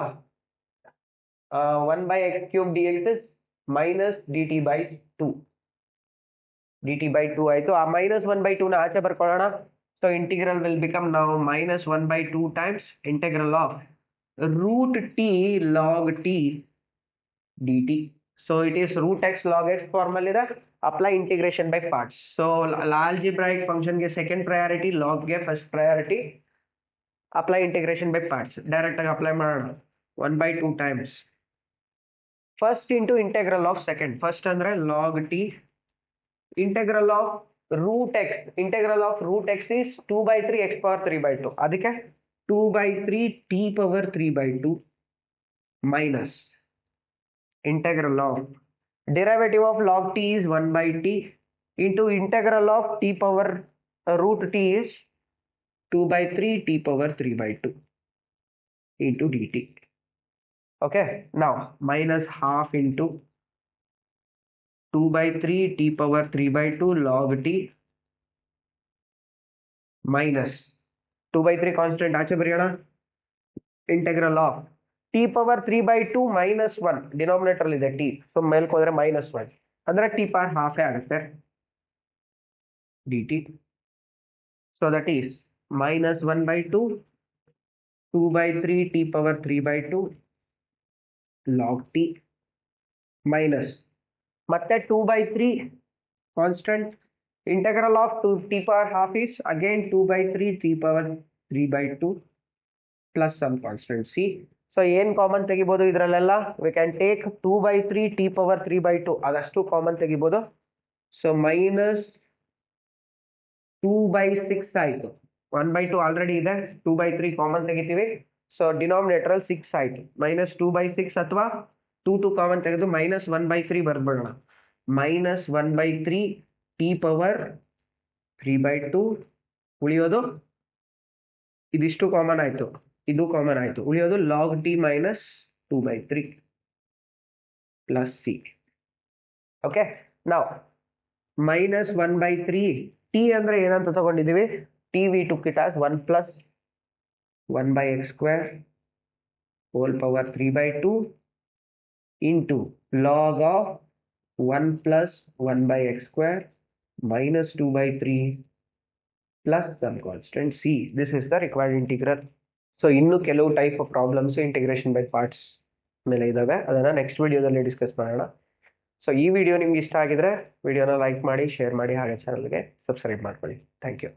S1: 1 by x cube dx is minus dt by 2. dt by 2 ಆಯ್ತು. ಆ minus 1 by 2 ನ ಆಚೆ ಬರ್ಕೊಳ್ಳೋಣ. So integral will become ನಾವು minus 1 by 2 times integral of root t log t dt. So it is root x log x formal ಇದೆ. Apply integration by parts. So algebraic ಫಂಕ್ಷನ್ಗೆ second priority, ಲಾಗ್ಗೆ first priority. Apply integration by parts direct ಆಗಿ apply ಮಾಡೋಣ. 1 by 2 times first into integral of second. First ಅಂದ್ರೆ log T, integral of root X, integral of root X is 2/3 x power 3/2. ಅದಕ್ಕೆ 2/3 t power 3/2 minus integral of derivative of log T is 1/t into integral of t power root t is 2/3 t power 3/2 into dt. Okay, now minus half into 2/3 t power 3/2 log t minus 2/3 constant ಆಚೆ ಬರೆಯೋಣ, integral of t power 3/2 minus 1 denominator ಇದೆ t, so ಮೇಲ್ಕ್ ಹೋದ್ರೆ minus 1 ಅಂದ್ರೆ t power half ಆಗುತ್ತೆ dt. So that is minus 1/2 2/3 t power 3/2 log t minus ಮತ್ತೆ 2/3 constant integral of 2 t power half is again 2/3 t power 3/2 plus some constant c. So ಏನು common ತೆಗಿಬೋದು ಇದರಲ್ಲೆಲ್ಲ, we can take 2/3 t power 3/2 ಅದಷ್ಟು common ತೆಗಿಬೋದು. So minus 2/6 ಆಯಿತು, 1/2 already ಇದೆ, 2/3 common ತೆಗಿತೀವಿ, so denominator 6 ಆಯಿತು. ಮೈನಸ್ 2/6 ಅಥವಾ 2 ಕಾಮನ್ ತೆಗೆದು minus 1/3 ಬರ್ಬಿಡೋಣ. minus 1/3 t ಪವರ್ 3/2 ಉಳಿಯೋದು ಇದಿಷ್ಟು ಕಾಮನ್ ಆಯಿತು, ಇದು ಕಾಮನ್ ಆಯಿತು, ಉಳಿಯೋದು log T minus 2/3 plus C. Okay, ನಾವು minus 1/3 ಟಿ ಅಂದರೆ ಏನಂತ ತಗೊಂಡಿದ್ದೀವಿ, T we took it as 1 plus 1/x² whole power 3/2 into log of 1 plus 1/x² minus 2/3 plus some constant c. This is the required integral. So ಇನ್ನು ಕೆಲವು type of problems integration by parts ಮೇಲೆ ಇದ್ದಾವೆ, ಅದನ್ನು next ವಿಡಿಯೋದಲ್ಲಿ discuss ಮಾಡೋಣ. So ಈ video ನಿಮ್ಗೆ ಇಷ್ಟ ಆಗಿದ್ರೆ ವಿಡಿಯೋನ ಲೈಕ್ ಮಾಡಿ, ಶೇರ್ ಮಾಡಿ, ಹಾಗೆ ಚಾನಲ್ಗೆ ಸಬ್ಸ್ಕ್ರೈಬ್ ಮಾಡ್ಕೊಳ್ಳಿ. Thank you.